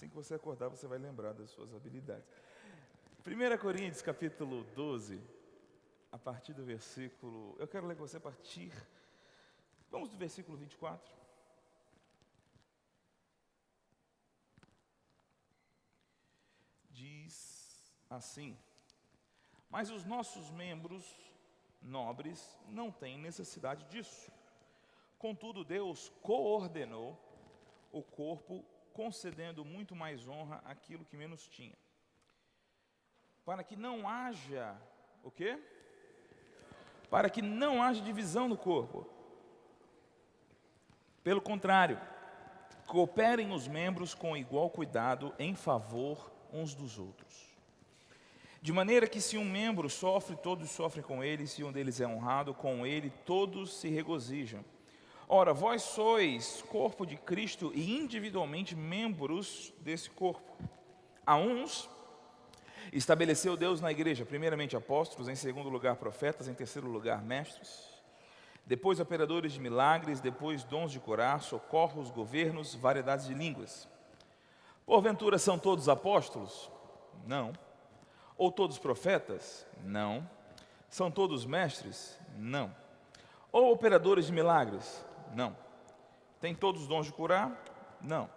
Assim que você acordar, você vai lembrar das suas habilidades. 1 Coríntios, capítulo 12, a partir do versículo... Eu quero ler com você a partir... Vamos do versículo 24. Diz assim: mas os nossos membros nobres não têm necessidade disso. Contudo, Deus coordenou o corpo, concedendo muito mais honra àquilo que menos tinha, para que não haja o quê? Para que não haja divisão no corpo. Pelo contrário, cooperem os membros com igual cuidado em favor uns dos outros. De maneira que se um membro sofre, todos sofrem com ele, se um deles é honrado, com ele todos se regozijam. Ora, vós sois corpo de Cristo e individualmente membros desse corpo. A uns estabeleceu Deus na igreja, primeiramente apóstolos, em segundo lugar profetas, em terceiro lugar mestres, depois operadores de milagres, depois dons de curar, socorros, governos, variedades de línguas. Porventura são todos apóstolos? Não. Ou todos profetas? Não. São todos mestres? Não. Ou operadores de milagres? Não. Tem todos os dons de curar? Não.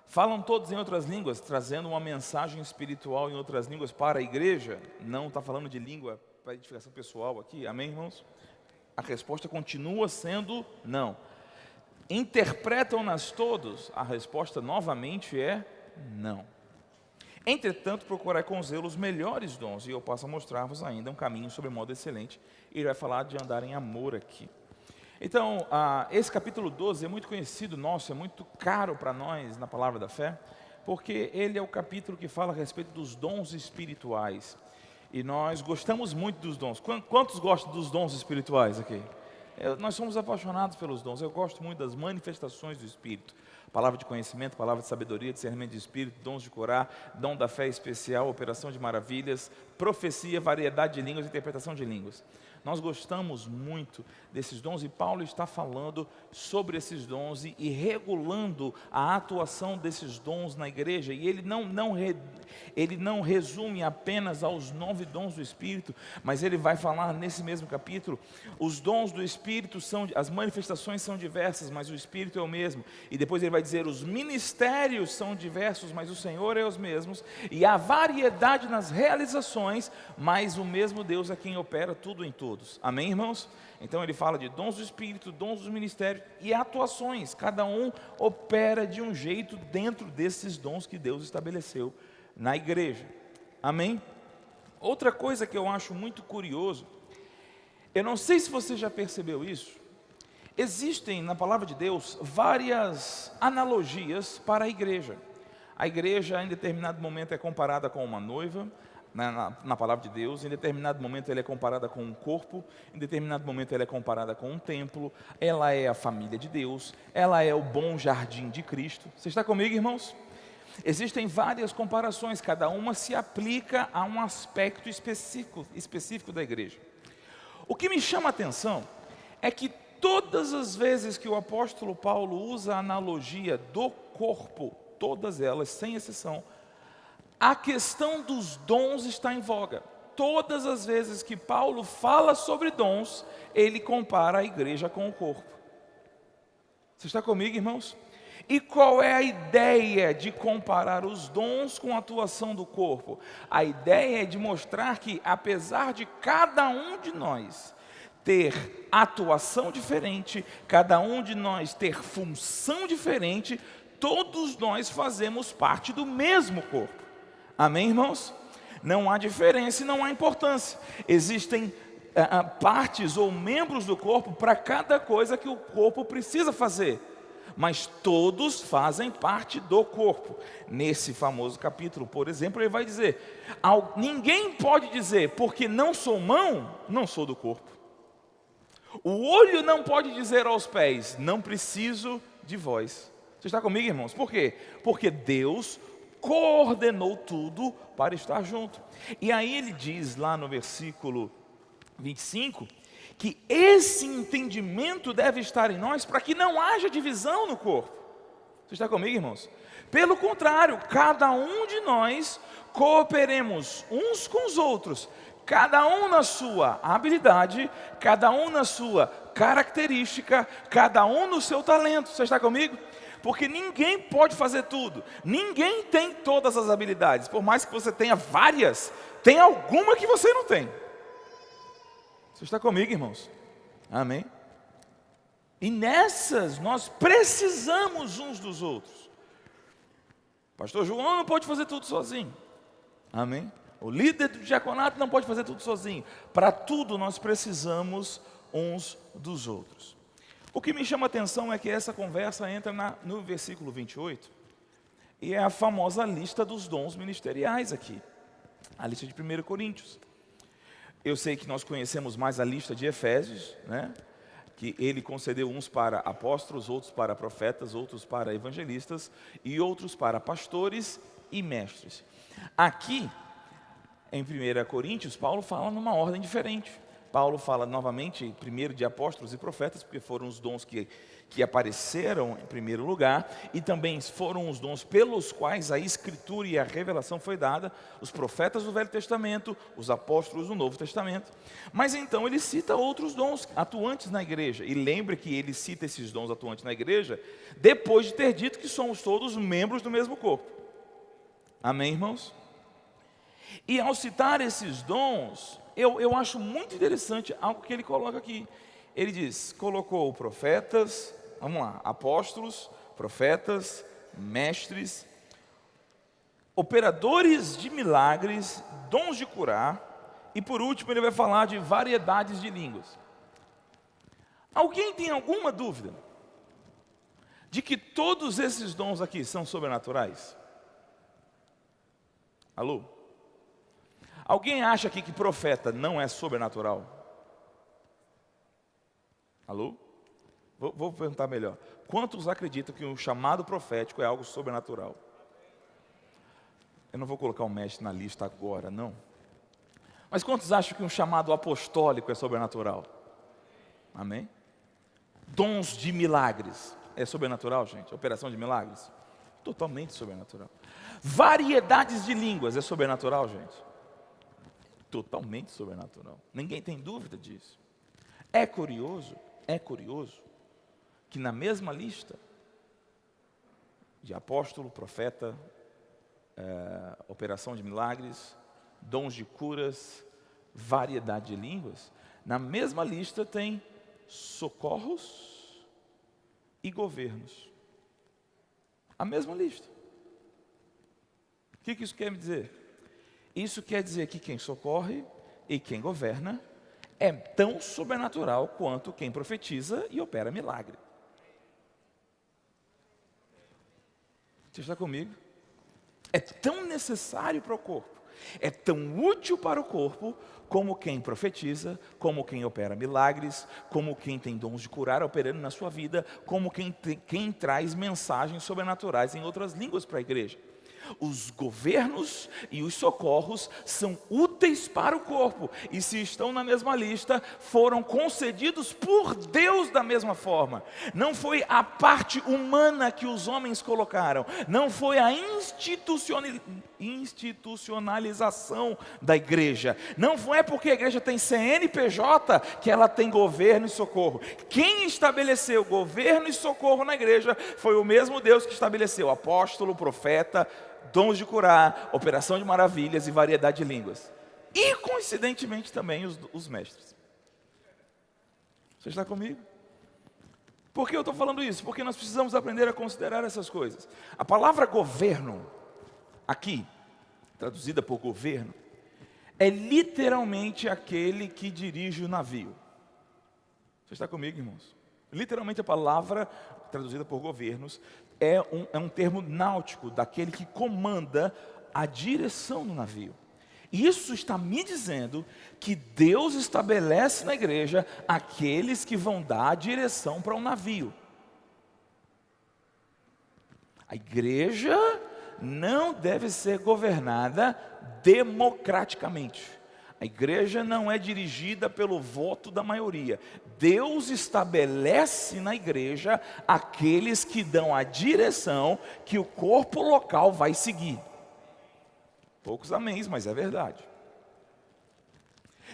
Falam todos em outras línguas, trazendo uma mensagem espiritual em outras línguas para a igreja? Não está falando de língua para edificação pessoal aqui, amém, irmãos? A resposta continua sendo não. Interpretam-nas todos? A resposta novamente é não. Entretanto, procurai com zelo os melhores dons, e eu passo a mostrar-vos ainda um caminho sobre modo excelente. Ele vai falar de andar em amor aqui. Então, esse capítulo 12 é muito conhecido nosso, é muito caro para nós na palavra da fé, porque ele é o capítulo que fala a respeito dos dons espirituais. E nós gostamos muito dos dons. Quantos gostam dos dons espirituais aqui? Nós somos apaixonados pelos dons. Eu gosto muito das manifestações do Espírito. Palavra de conhecimento, palavra de sabedoria, discernimento de espírito, dons de curar, dom da fé especial, operação de maravilhas, profecia, variedade de línguas, interpretação de línguas. Nós gostamos muito desses dons e Paulo está falando sobre esses dons e regulando a atuação desses dons na igreja. E ele não resume apenas aos 9 dons do Espírito, mas ele vai falar nesse mesmo capítulo, os dons do Espírito as manifestações são diversas, mas o Espírito é o mesmo. E depois ele vai dizer, os ministérios são diversos, mas o Senhor é os mesmos. E há variedade nas realizações, mas o mesmo Deus é quem opera tudo em tudo. Amém, irmãos? Então ele fala de dons do Espírito, dons dos ministérios e atuações. Cada um opera de um jeito dentro desses dons que Deus estabeleceu na igreja. Amém? Outra coisa que eu acho muito curioso, eu não sei se você já percebeu isso, existem na palavra de Deus várias analogias para a igreja. A igreja em determinado momento é comparada com uma noiva, na palavra de Deus. Em determinado momento ela é comparada com um corpo, em determinado momento ela é comparada com um templo, ela é a família de Deus, ela é o bom jardim de Cristo. Você está comigo, irmãos? Existem várias comparações, cada uma se aplica a um aspecto específico da igreja. O que me chama a atenção é que todas as vezes que o apóstolo Paulo usa a analogia do corpo, todas elas, sem exceção, a questão dos dons está em voga. Todas as vezes que Paulo fala sobre dons, ele compara a igreja com o corpo. Você está comigo, irmãos? E qual é a ideia de comparar os dons com a atuação do corpo? A ideia é de mostrar que, apesar de cada um de nós ter atuação diferente, cada um de nós ter função diferente, todos nós fazemos parte do mesmo corpo. Amém, irmãos? Não há diferença e não há importância. Existem partes ou membros do corpo para cada coisa que o corpo precisa fazer. Mas todos fazem parte do corpo. Nesse famoso capítulo, por exemplo, ele vai dizer, ninguém pode dizer, porque não sou mão, não sou do corpo. O olho não pode dizer aos pés, não preciso de vós. Você está comigo, irmãos? Por quê? Porque Deus coordenou tudo para estar junto. E aí ele diz lá no versículo 25, que esse entendimento deve estar em nós para que não haja divisão no corpo. Você está comigo, irmãos? Pelo contrário, cada um de nós cooperemos uns com os outros, cada um na sua habilidade, cada um na sua característica, cada um no seu talento. Você está comigo? Porque ninguém pode fazer tudo, ninguém tem todas as habilidades. Por mais que você tenha várias, tem alguma que você não tem. Você está comigo, irmãos? Amém? E nessas nós precisamos uns dos outros. Pastor João não pode fazer tudo sozinho. Amém? O líder do diaconato não pode fazer tudo sozinho. Para tudo nós precisamos uns dos outros. O que me chama a atenção é que essa conversa entra no versículo 28. E é a famosa lista dos dons ministeriais aqui. A lista de 1 Coríntios. Eu sei que nós conhecemos mais a lista de Efésios, né? Que ele concedeu uns para apóstolos, outros para profetas, outros para evangelistas e outros para pastores e mestres. Aqui, em 1 Coríntios, Paulo fala numa ordem diferente. Paulo fala novamente, primeiro de apóstolos e profetas, porque foram os dons que apareceram em primeiro lugar, e também foram os dons pelos quais a Escritura e a revelação foi dada, os profetas do Velho Testamento, os apóstolos do Novo Testamento. Mas então ele cita outros dons atuantes na igreja, e lembre que ele cita esses dons atuantes na igreja, depois de ter dito que somos todos membros do mesmo corpo. Amém, irmãos? E ao citar esses dons, eu acho muito interessante algo que ele coloca aqui. Ele diz, colocou profetas, vamos lá, apóstolos, profetas, mestres, operadores de milagres, dons de curar, e por último ele vai falar de variedades de línguas. Alguém tem alguma dúvida de que todos esses dons aqui são sobrenaturais? Alô? Alguém acha aqui que profeta não é sobrenatural? Alô? Vou perguntar melhor. Quantos acreditam que o chamado profético é algo sobrenatural? Eu não vou colocar o mestre na lista agora, não. Mas quantos acham que um chamado apostólico é sobrenatural? Amém? Dons de milagres. É sobrenatural, gente? Operação de milagres? Totalmente sobrenatural. Variedades de línguas. É sobrenatural, gente? Totalmente sobrenatural. Ninguém tem dúvida disso. É curioso que na mesma lista de apóstolo, profeta, operação de milagres, dons de curas, variedade de línguas, na mesma lista tem socorros e governos. A mesma lista. O que isso quer me dizer? Isso quer dizer que quem socorre e quem governa é tão sobrenatural quanto quem profetiza e opera milagre. Você está comigo? É tão necessário para o corpo, é tão útil para o corpo, como quem profetiza, como quem opera milagres, como quem tem dons de curar operando na sua vida, como quem traz mensagens sobrenaturais em outras línguas para a igreja. Os governos e os socorros são úteis para o corpo, e se estão na mesma lista, foram concedidos por Deus da mesma forma. Não foi a parte humana que os homens colocaram, não foi a institucionalização da igreja, não é porque a igreja tem CNPJ que ela tem governo e socorro. Quem estabeleceu governo e socorro na igreja foi o mesmo Deus que estabeleceu apóstolo, profeta, dons de curar, operação de maravilhas e variedade de línguas. E coincidentemente também os mestres. Você está comigo? Por que eu estou falando isso? Porque nós precisamos aprender a considerar essas coisas. A palavra governo, aqui, traduzida por governo, é literalmente aquele que dirige o navio. Você está comigo, irmãos? Literalmente a palavra, traduzida por governos, é um termo náutico, daquele que comanda a direção do navio. Isso está me dizendo que Deus estabelece na igreja aqueles que vão dar a direção para o navio. A igreja não deve ser governada democraticamente. A igreja não é dirigida pelo voto da maioria. Deus estabelece na igreja aqueles que dão a direção que o corpo local vai seguir. Poucos améns, mas é verdade.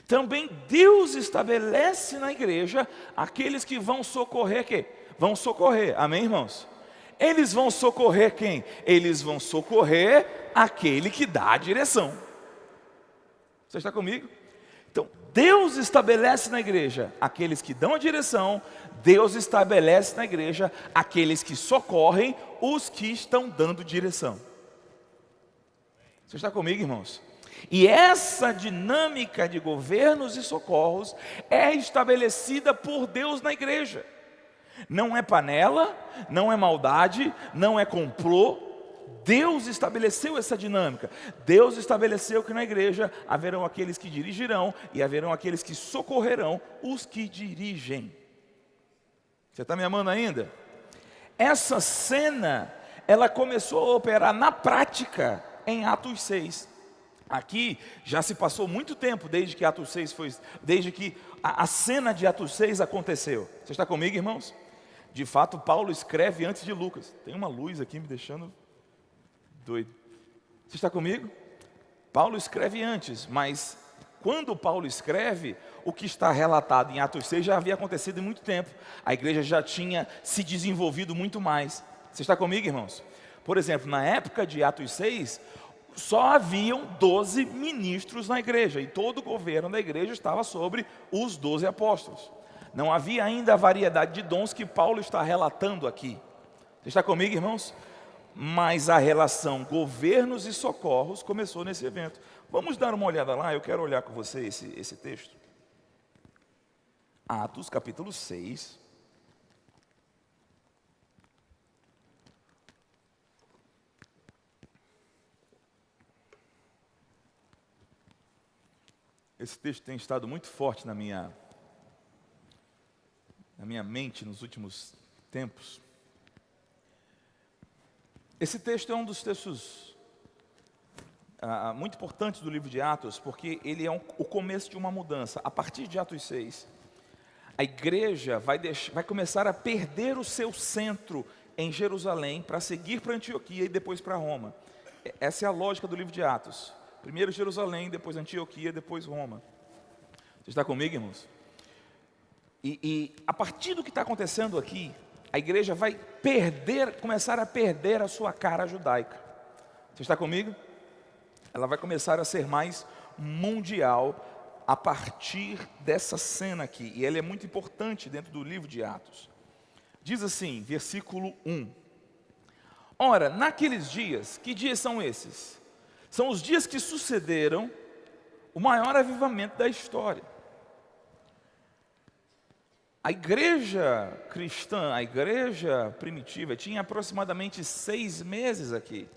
Também Deus estabelece na igreja aqueles que vão socorrer quem? Vão socorrer, amém, irmãos? Eles vão socorrer quem? Eles vão socorrer aquele que dá a direção. Você está comigo? Então, Deus estabelece na igreja aqueles que dão a direção, Deus estabelece na igreja aqueles que socorrem os que estão dando direção. Você está comigo, irmãos? E essa dinâmica de governos e socorros é estabelecida por Deus na igreja. Não é panela, não é maldade, não é complô. Deus estabeleceu essa dinâmica. Deus estabeleceu que na igreja haverão aqueles que dirigirão e haverão aqueles que socorrerão os que dirigem. Você está me amando ainda? Essa cena, ela começou a operar na prática em Atos 6. Aqui já se passou muito tempo desde que Atos 6 foi, desde que a cena de Atos 6 aconteceu. Você está comigo, irmãos? De fato, Paulo escreve antes de Lucas. Tem uma luz aqui me deixando doido. Você está comigo? Paulo escreve antes, mas quando Paulo escreve, o que está relatado em Atos 6 já havia acontecido em muito tempo. A igreja já tinha se desenvolvido muito mais. Você está comigo, irmãos? Por exemplo, na época de Atos 6, só haviam 12 ministros na igreja, e todo o governo da igreja estava sobre os 12 apóstolos. Não havia ainda a variedade de dons que Paulo está relatando aqui. Você está comigo, irmãos? Mas a relação governos e socorros começou nesse evento. Vamos dar uma olhada lá, eu quero olhar com você esse texto. Atos capítulo 6. Esse texto tem estado muito forte na minha mente nos últimos tempos. Esse texto é um dos textos muito importantes do livro de Atos, porque ele é o começo de uma mudança. A partir de Atos 6, a igreja vai começar a perder o seu centro em Jerusalém para seguir para Antioquia e depois para Roma. Essa é a lógica do livro de Atos. Primeiro Jerusalém, depois Antioquia, depois Roma. Você está comigo, irmãos? E a partir do que está acontecendo aqui, a igreja vai começar a perder a sua cara judaica. Você está comigo? Ela vai começar a ser mais mundial a partir dessa cena aqui. E ela é muito importante dentro do livro de Atos. Diz assim, versículo 1. Ora, naqueles dias, que dias são esses? São os dias que sucederam o maior avivamento da história. A igreja cristã, a igreja primitiva, tinha aproximadamente 6 meses aqui.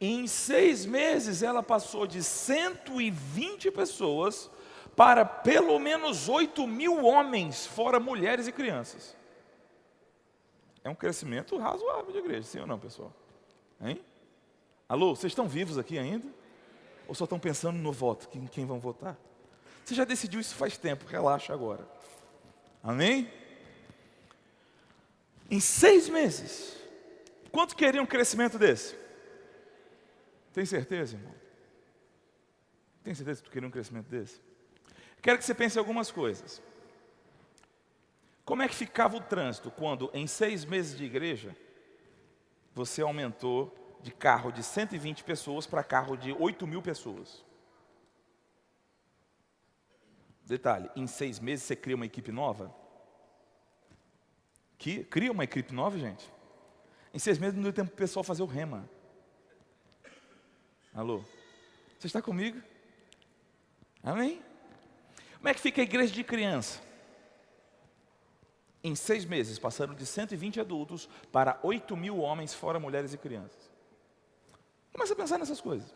E em 6 meses ela passou de 120 pessoas para pelo menos 8.000 homens, fora mulheres e crianças. É um crescimento razoável de igreja, sim ou não, pessoal? Hein? Alô, vocês estão vivos aqui ainda? Ou só estão pensando no voto, em quem vão votar? Você já decidiu isso faz tempo, relaxa agora. Amém? Em 6 meses, quantos queriam um crescimento desse? Tem certeza, irmão? Tem certeza que tu queria um crescimento desse? Quero que você pense em algumas coisas. Como é que ficava o trânsito quando em 6 meses de igreja, você aumentou de carro de 120 pessoas para carro de 8.000 pessoas? Detalhe, em 6 meses você cria uma equipe nova? Cria uma equipe nova, gente? Em 6 meses não deu tempo para o pessoal fazer o rema. Alô? Você está comigo? Amém? Como é que fica a igreja de criança? Em 6 meses, passaram de 120 adultos para 8.000 homens, fora mulheres e crianças. Começa a pensar nessas coisas.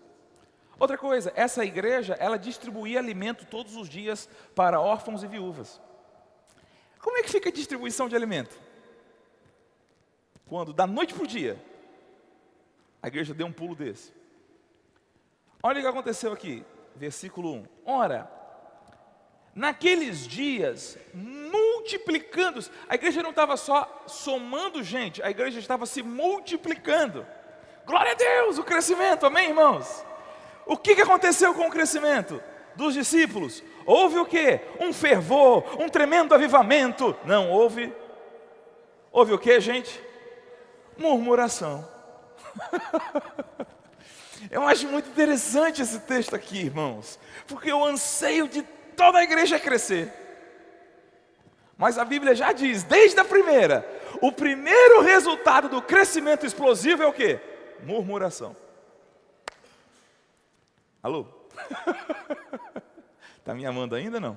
Outra coisa, essa igreja, ela distribuía alimento todos os dias para órfãos e viúvas. Como é que fica a distribuição de alimento? Quando, da noite para o dia, a igreja deu um pulo desse. Olha o que aconteceu aqui. versículo 1. Ora, naqueles dias, multiplicando, a igreja não estava só somando gente, a igreja estava se multiplicando. Glória a Deus, o crescimento, amém, irmãos? O que aconteceu com o crescimento dos discípulos? Houve o quê? Um fervor, um tremendo avivamento. Não, houve o quê, gente? Murmuração. Eu acho muito interessante esse texto aqui, irmãos, porque o anseio de toda a igreja é crescer. Mas a Bíblia já diz, desde a primeira, o primeiro resultado do crescimento explosivo é o quê? Murmuração. Alô? Está me amando ainda, não?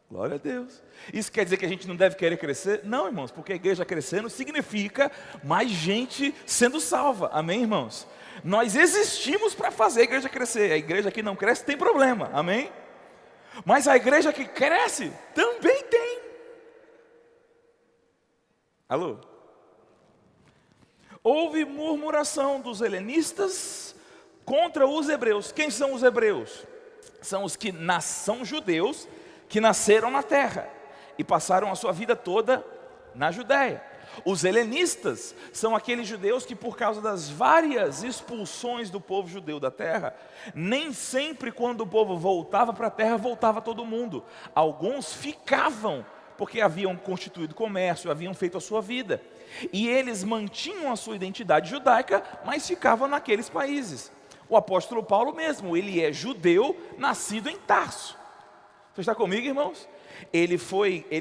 Glória a Deus. Isso quer dizer que a gente não deve querer crescer? Não, irmãos, porque a igreja crescendo significa mais gente sendo salva. Amém, irmãos? Nós existimos para fazer a igreja crescer. A igreja que não cresce tem problema. Amém? Mas a igreja que cresce também tem. Alô? Houve murmuração dos helenistas contra os hebreus. Quem são os hebreus? São os que são judeus, que nasceram na terra e passaram a sua vida toda na Judéia. Os helenistas são aqueles judeus que, por causa das várias expulsões do povo judeu da terra, nem sempre quando o povo voltava para a terra, voltava todo mundo. Alguns ficavam, porque haviam constituído comércio, haviam feito a sua vida. E eles mantinham a sua identidade judaica, mas ficavam naqueles países. O apóstolo Paulo mesmo, ele é judeu, nascido em Tarso. Você está comigo, irmãos? Ele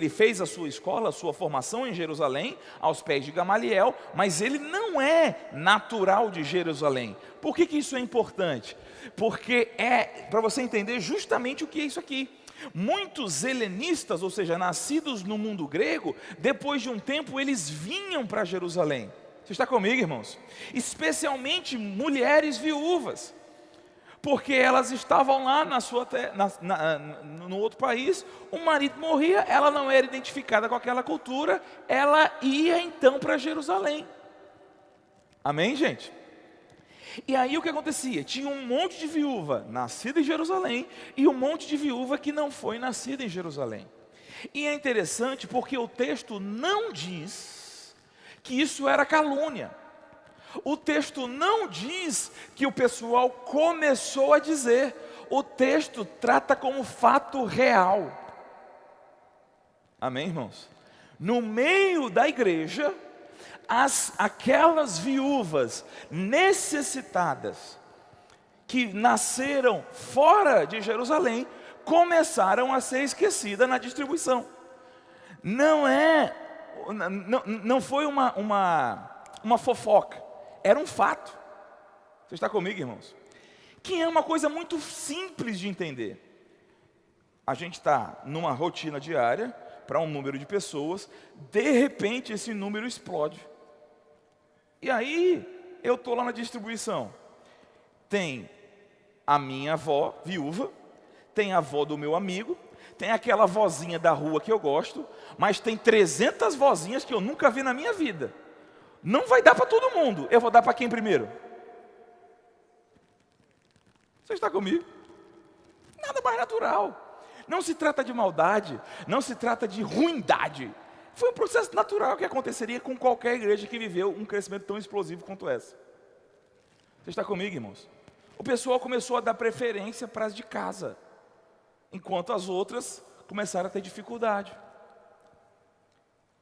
fez a sua escola, a sua formação em Jerusalém, aos pés de Gamaliel, mas ele não é natural de Jerusalém. Por que isso é importante? Porque é para você entender justamente o que é isso aqui. Muitos helenistas, ou seja, nascidos no mundo grego, depois de um tempo eles vinham para Jerusalém. Você está comigo, irmãos? Especialmente mulheres viúvas, porque elas estavam lá no outro país, o marido morria, ela não era identificada com aquela cultura, ela ia então para Jerusalém. Amém, gente? E aí o que acontecia? Tinha um monte de viúva nascida em Jerusalém e um monte de viúva que não foi nascida em Jerusalém. E é interessante porque o texto não diz que isso era calúnia. O texto não diz que o pessoal começou a dizer. O texto trata como fato real. Amém, irmãos? No meio da igreja, aquelas viúvas necessitadas, que nasceram fora de Jerusalém, começaram a ser esquecidas na distribuição. Não foi uma fofoca. Era um fato. Você está comigo, irmãos? Que é uma coisa muito simples de entender. A gente está numa rotina diária, para um número de pessoas, de repente esse número explode. E aí, eu estou lá na distribuição. Tem a minha avó, viúva, tem a avó do meu amigo, tem aquela vozinha da rua que eu gosto, mas tem 300 vozinhas que eu nunca vi na minha vida. Não vai dar para todo mundo. Eu vou dar para quem primeiro? Você está comigo? Nada mais natural. Não se trata de maldade, não se trata de ruindade. Foi um processo natural que aconteceria com qualquer igreja que viveu um crescimento tão explosivo quanto essa. Você está comigo, irmãos? O pessoal começou a dar preferência para as de casa, enquanto as outras começaram a ter dificuldade.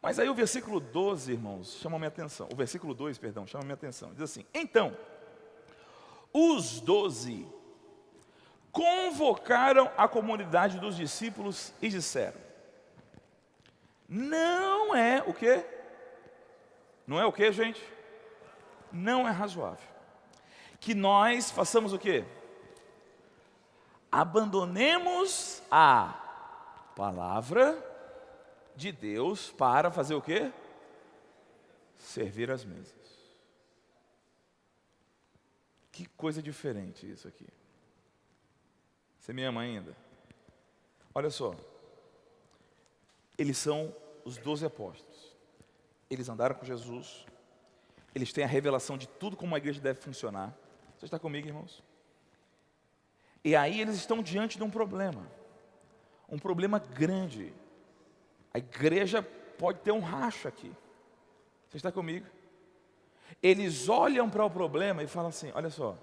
Mas aí o versículo 12, irmãos, chama a minha atenção. O versículo 2, perdão, chama a minha atenção. Diz assim: então, os 12 convocaram a comunidade dos discípulos e disseram: não é o quê? Não é o quê, gente? Não é razoável que nós façamos o quê? Abandonemos a palavra de Deus para fazer o quê? Servir as mesas. Que coisa diferente isso aqui. Você me ama ainda? Olha só. Eles são os 12 apóstolos. Eles andaram com Jesus. Eles têm a revelação de tudo como a igreja deve funcionar. Você está comigo, irmãos? E aí eles estão diante de um problema grande. A igreja pode ter um racho aqui. Você está comigo? Eles olham para o problema e falam assim: olha só,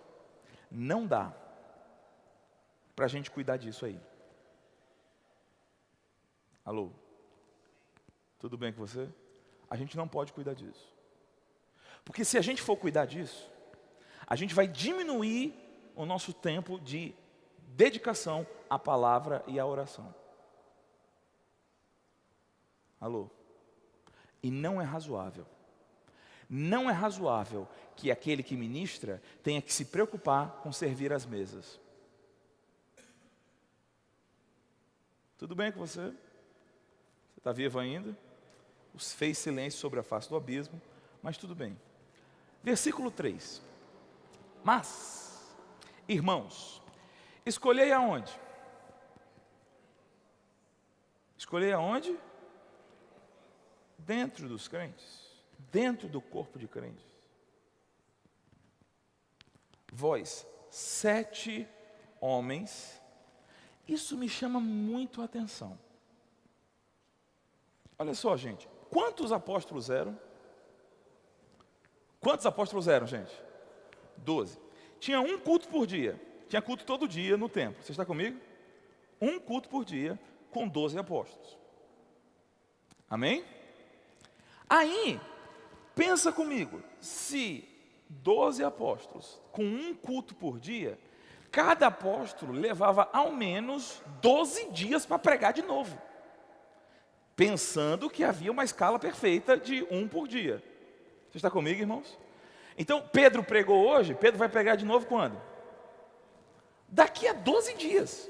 não dá para a gente cuidar disso aí. Alô? Tudo bem com você? A gente não pode cuidar disso. Porque se a gente for cuidar disso, a gente vai diminuir o nosso tempo de dedicação à palavra e à oração. Alô? E não é razoável. Não é razoável que aquele que ministra tenha que se preocupar com servir as mesas. Tudo bem com você? Você está vivo ainda? Fez silêncio sobre a face do abismo, mas tudo bem. Versículo 3. Mas, irmãos, escolhei aonde? Escolhei aonde? Dentro dos crentes, dentro do corpo de crentes. Vós, 7 homens, isso me chama muito a atenção. Olha só, gente, quantos apóstolos eram? Quantos apóstolos eram, gente? 12. Tinha um culto por dia. Tinha culto todo dia no templo. Você está comigo? Um culto por dia com 12 apóstolos. Amém? Aí, pensa comigo. Se 12 apóstolos com um culto por dia, cada apóstolo levava ao menos 12 dias para pregar de novo. Pensando que havia uma escala perfeita de um por dia. Você está comigo, irmãos? Então, Pedro pregou hoje, Pedro vai pregar de novo quando? Daqui a 12 dias.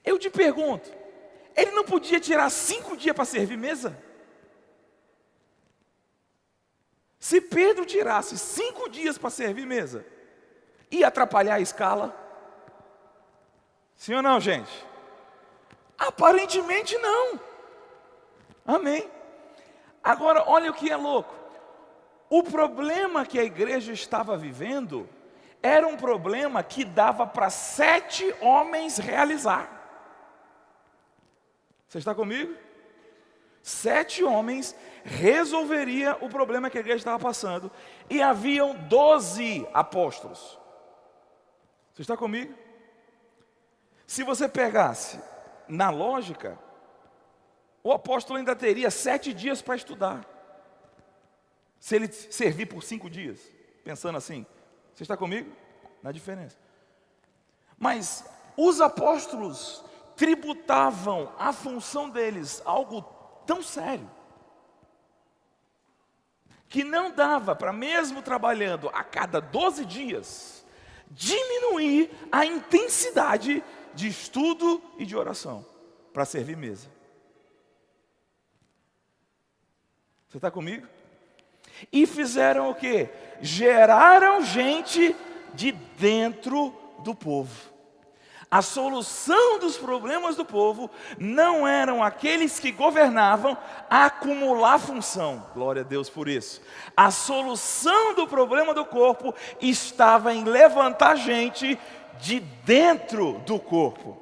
Eu te pergunto, ele não podia tirar 5 dias para servir mesa? Se Pedro tirasse 5 dias para servir mesa, ia atrapalhar a escala? Sim ou não, gente? Aparentemente não. Amém? Agora, olha o que é louco. O problema que a igreja estava vivendo era um problema que dava para 7 homens realizar. Você está comigo? 7 homens resolveria o problema que a igreja estava passando. E haviam 12 apóstolos. Você está comigo? Se você pegasse na lógica, o apóstolo ainda teria 7 dias para estudar. Se ele servir por 5 dias, pensando assim, você está comigo? Na diferença. Mas os apóstolos tributavam a função deles algo tão sério, que não dava para, mesmo trabalhando a cada 12 dias, diminuir a intensidade de estudo e de oração para servir mesa. Você está comigo? E fizeram o quê? Geraram gente de dentro do povo. A solução dos problemas do povo não eram aqueles que governavam acumular função. Glória a Deus por isso. A solução do problema do corpo estava em levantar gente de dentro do corpo.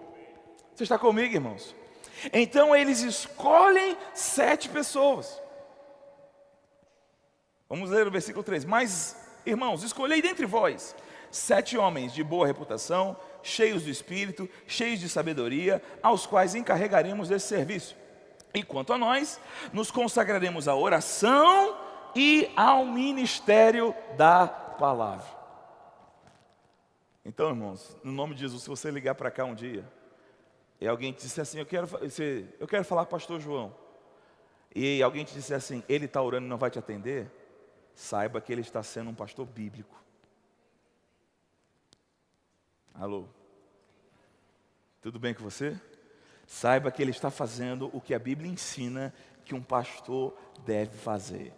Você está comigo, irmãos? Então eles escolhem 7 pessoas. Vamos ler o versículo 3. Mas, irmãos, escolhei dentre vós 7 homens de boa reputação, cheios do Espírito, cheios de sabedoria, aos quais encarregaremos desse serviço. E quanto a nós, nos consagraremos à oração e ao ministério da palavra. Então, irmãos, no nome de Jesus, se você ligar para cá um dia, e alguém te disser assim, eu quero falar com o pastor João, e alguém te disser assim, ele está orando e não vai te atender, saiba que ele está sendo um pastor bíblico. Alô? Tudo bem com você? Saiba que ele está fazendo o que a Bíblia ensina que um pastor deve fazer.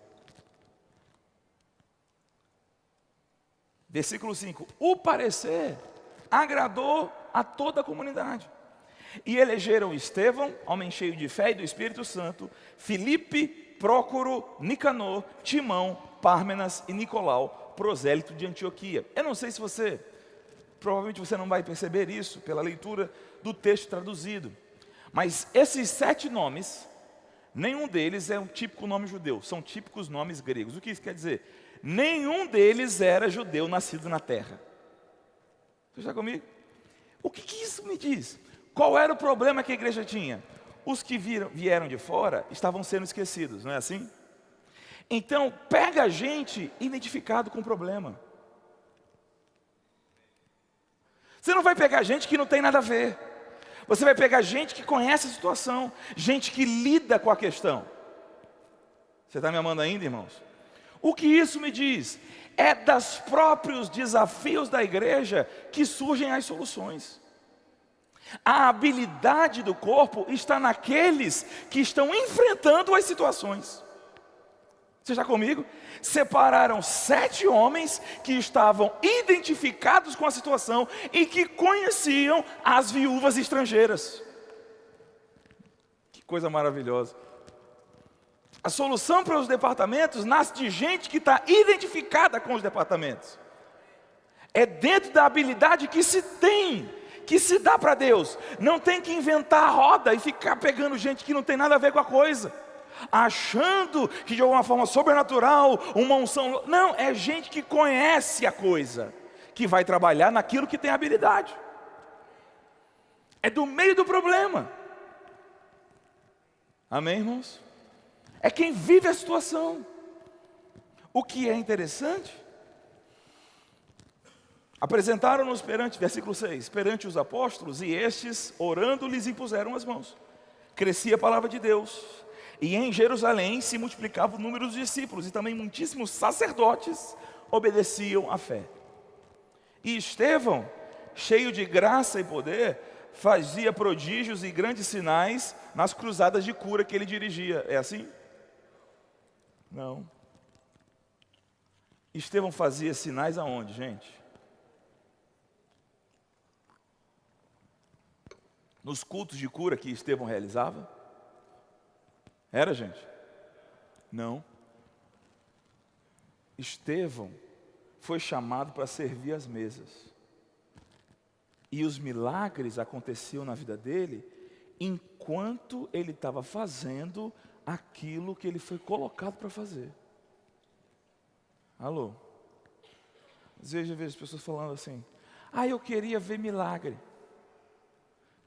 Versículo 5. O parecer agradou a toda a comunidade. E elegeram Estevão, homem cheio de fé e do Espírito Santo, Filipe, Prócoro, Nicanor, Timão, Pármenas e Nicolau, prosélito de Antioquia. Eu não sei se você provavelmente você não vai perceber isso pela leitura do texto traduzido. Mas esses 7 nomes, nenhum deles é um típico nome judeu, são típicos nomes gregos. O que isso quer dizer? Nenhum deles era judeu nascido na terra. Você está comigo? O que isso me diz? Qual era o problema que a igreja tinha? Os que vieram de fora estavam sendo esquecidos, não é assim? Então, pega a gente identificado com o problema. Você não vai pegar gente que não tem nada a ver. Você vai pegar gente que conhece a situação, gente que lida com a questão. Você está me amando ainda, irmãos? O que isso me diz? É dos próprios desafios da igreja que surgem as soluções. A habilidade do corpo está naqueles que estão enfrentando as situações. Você está comigo? Separaram 7 homens que estavam identificados com a situação e que conheciam as viúvas estrangeiras. Que coisa maravilhosa. A solução para os departamentos nasce de gente que está identificada com os departamentos. É dentro da habilidade que se tem, que se dá para Deus. Não tem que inventar a roda e ficar pegando gente que não tem nada a ver com a coisa, achando que de alguma forma sobrenatural, uma unção. Não, é gente que conhece a coisa, que vai trabalhar naquilo que tem habilidade. É do meio do problema. Amém, irmãos? É quem vive a situação. O que é interessante, apresentaram-nos perante, versículo 6, perante os apóstolos, e estes, orando, lhes impuseram as mãos. Crescia a palavra de Deus, e em Jerusalém se multiplicava o número dos discípulos, e também muitíssimos sacerdotes obedeciam à fé. E Estevão, cheio de graça e poder, fazia prodígios e grandes sinais nas cruzadas de cura que ele dirigia. É assim? Não. Estevão fazia sinais aonde, gente? Nos cultos de cura que Estevão realizava? Era, gente? Não. Estevão foi chamado para servir as mesas. E os milagres aconteciam na vida dele enquanto ele estava fazendo aquilo que ele foi colocado para fazer. Alô? Às vezes eu vejo as pessoas falando assim: eu queria ver milagre.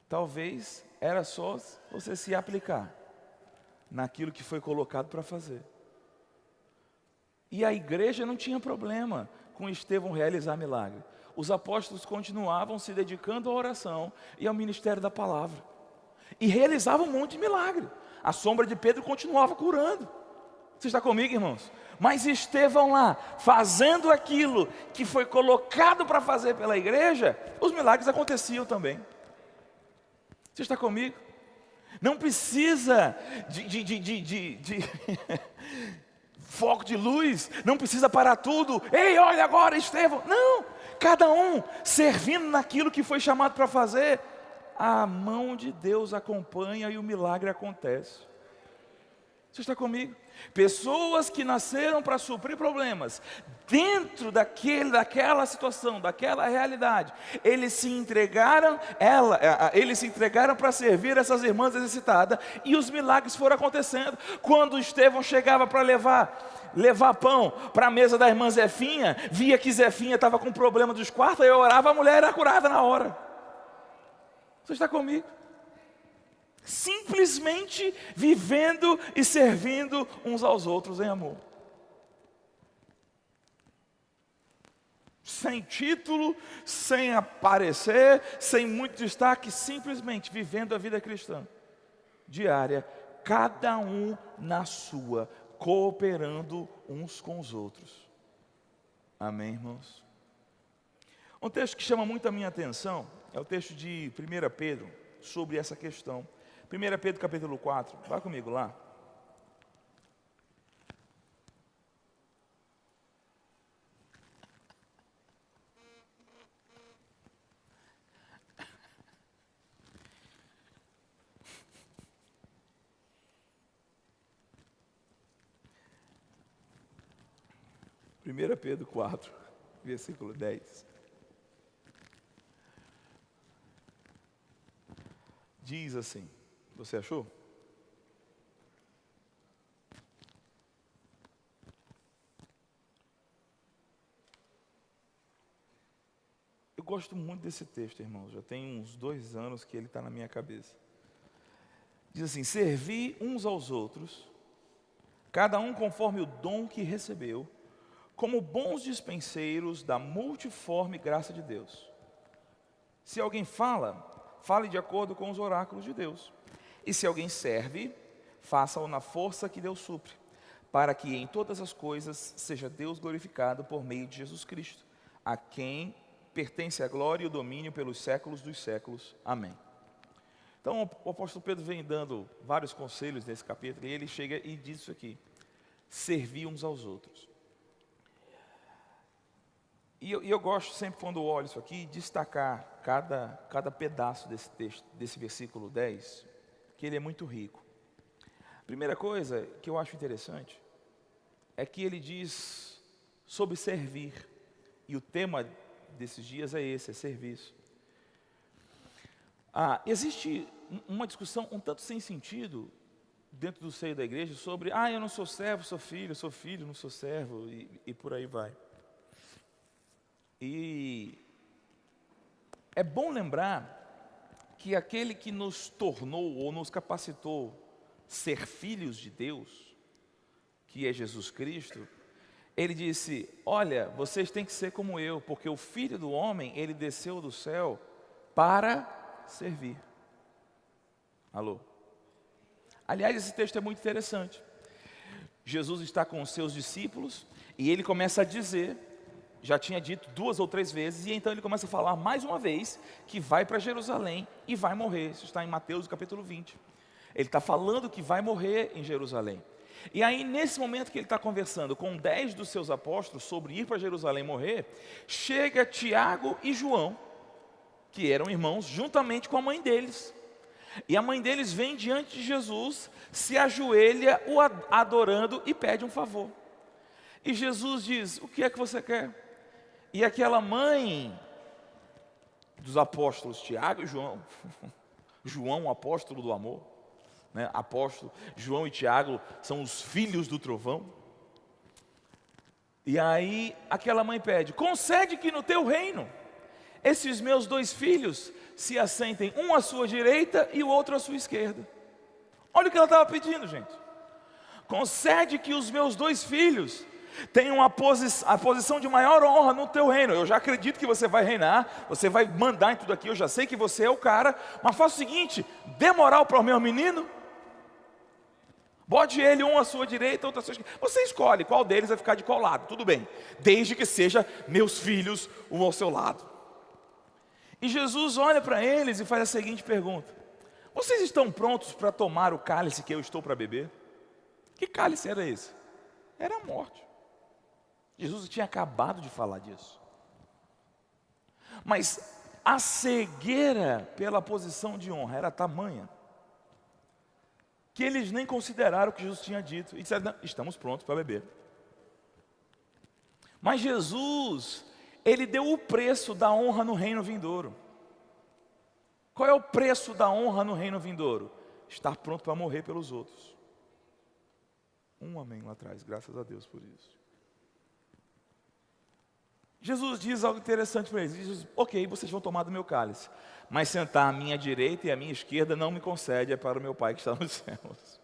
Talvez era só você se aplicar naquilo que foi colocado para fazer. E a igreja não tinha problema com Estevão realizar milagre. Os apóstolos continuavam se dedicando à oração e ao ministério da palavra. E realizavam um monte de milagre. A sombra de Pedro continuava curando. Você está comigo, irmãos? Mas Estevão lá, fazendo aquilo que foi colocado para fazer pela igreja, os milagres aconteciam também. Você está comigo? Não precisa de foco de luz, não precisa parar tudo. Ei, olha agora, Estevão. Não, cada um servindo naquilo que foi chamado para fazer. A mão de Deus acompanha e o milagre acontece. Você está comigo? Pessoas que nasceram para suprir problemas, dentro daquela situação, daquela realidade, eles se entregaram para servir essas irmãs necessitadas, e os milagres foram acontecendo. Quando Estevão chegava para levar pão para a mesa da irmã Zefinha, via que Zefinha estava com problema dos quartos, aí eu orava, a mulher era curada na hora. Você está comigo? Simplesmente vivendo e servindo uns aos outros em amor. Sem título, sem aparecer, sem muito destaque, simplesmente vivendo a vida cristã diária, cada um na sua, cooperando uns com os outros. Amém, irmãos? Um texto que chama muito a minha atenção é o texto de 1 Pedro, sobre essa questão. 1 Pedro capítulo 4, vai comigo lá. Primeira Pedro 4, versículo 10. diz assim, você achou? Eu gosto muito desse texto, irmãos, já tem uns 2 anos que ele está na minha cabeça. Diz assim: servi uns aos outros, cada um conforme o dom que recebeu, como bons dispenseiros da multiforme graça de Deus. Se alguém fala, fale de acordo com os oráculos de Deus. E se alguém serve, faça-o na força que Deus supre, para que em todas as coisas seja Deus glorificado por meio de Jesus Cristo, a quem pertence a glória e o domínio pelos séculos dos séculos. Amém. Então o apóstolo Pedro vem dando vários conselhos nesse capítulo, e ele chega e diz isso aqui: servir uns aos outros. E eu gosto sempre, quando olho isso aqui, destacar cada pedaço desse texto, desse versículo 10, que ele é muito rico. A primeira coisa que eu acho interessante é que ele diz sobre servir, e o tema desses dias é esse, é serviço. Existe uma discussão um tanto sem sentido dentro do seio da igreja sobre, eu não sou servo, sou filho, não sou servo, e por aí vai. E é bom lembrar que aquele que nos tornou ou nos capacitou ser filhos de Deus, que é Jesus Cristo, ele disse: olha, vocês têm que ser como eu, porque o Filho do Homem, ele desceu do céu para servir. Alô? Aliás, esse texto é muito interessante. Jesus está com os seus discípulos e ele começa a dizer, já tinha dito 2 ou 3 vezes, e então ele começa a falar mais uma vez que vai para Jerusalém e vai morrer. Isso está em Mateus capítulo 20. Ele está falando que vai morrer em Jerusalém. E aí, nesse momento que ele está conversando com 10 dos seus apóstolos sobre ir para Jerusalém morrer, chega Tiago e João, que eram irmãos, juntamente com a mãe deles. E a mãe deles vem diante de Jesus, se ajoelha, o adorando e pede um favor. E Jesus diz: o que é que você quer? E aquela mãe dos apóstolos, Tiago e João, João, apóstolo do amor, né? Apóstolo, João e Tiago são os filhos do trovão. E aí aquela mãe pede: concede que no teu reino esses meus 2 filhos se assentem, um à sua direita e o outro à sua esquerda. Olha o que ela estava pedindo, gente. Concede que os meus 2 filhos tenham a posição de maior honra no teu reino. Eu já acredito que você vai reinar, você vai mandar em tudo aqui, eu já sei que você é o cara, mas faça o seguinte: dê moral para o meu menino, bote ele um à sua direita, outro à sua esquerda. Você escolhe qual deles vai ficar de qual lado, tudo bem, desde que seja meus filhos um ao seu lado. E Jesus olha para eles e faz a seguinte pergunta: vocês estão prontos para tomar o cálice que eu estou para beber? Que cálice era esse? Era a morte. Jesus tinha acabado de falar disso. Mas a cegueira pela posição de honra era tamanha que eles nem consideraram o que Jesus tinha dito e disseram: não, estamos prontos para beber. Mas Jesus, ele deu o preço da honra no reino vindouro. Qual é o preço da honra no reino vindouro? Estar pronto para morrer pelos outros. Um amém lá atrás, graças a Deus por isso. Jesus diz algo interessante para eles. Ele diz: ok, vocês vão tomar do meu cálice, mas sentar à minha direita e à minha esquerda não me concede, é para o meu Pai que está nos céus.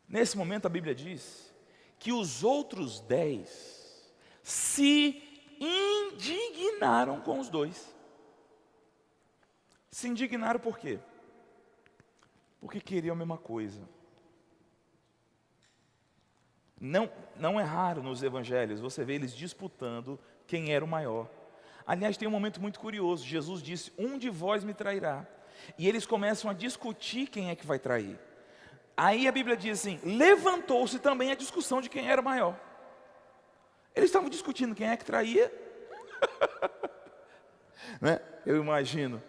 Nesse momento a Bíblia diz que os outros 10 se indignaram com os 2. Se indignaram por quê? Porque queriam a mesma coisa. Não é raro nos evangelhos você vê eles disputando quem era o maior. Aliás, tem um momento muito curioso. Jesus disse: um de vós me trairá. E eles começam a discutir quem é que vai trair. Aí a Bíblia diz assim: levantou-se também a discussão de quem era maior. Eles estavam discutindo quem é que traía. Né? Eu imagino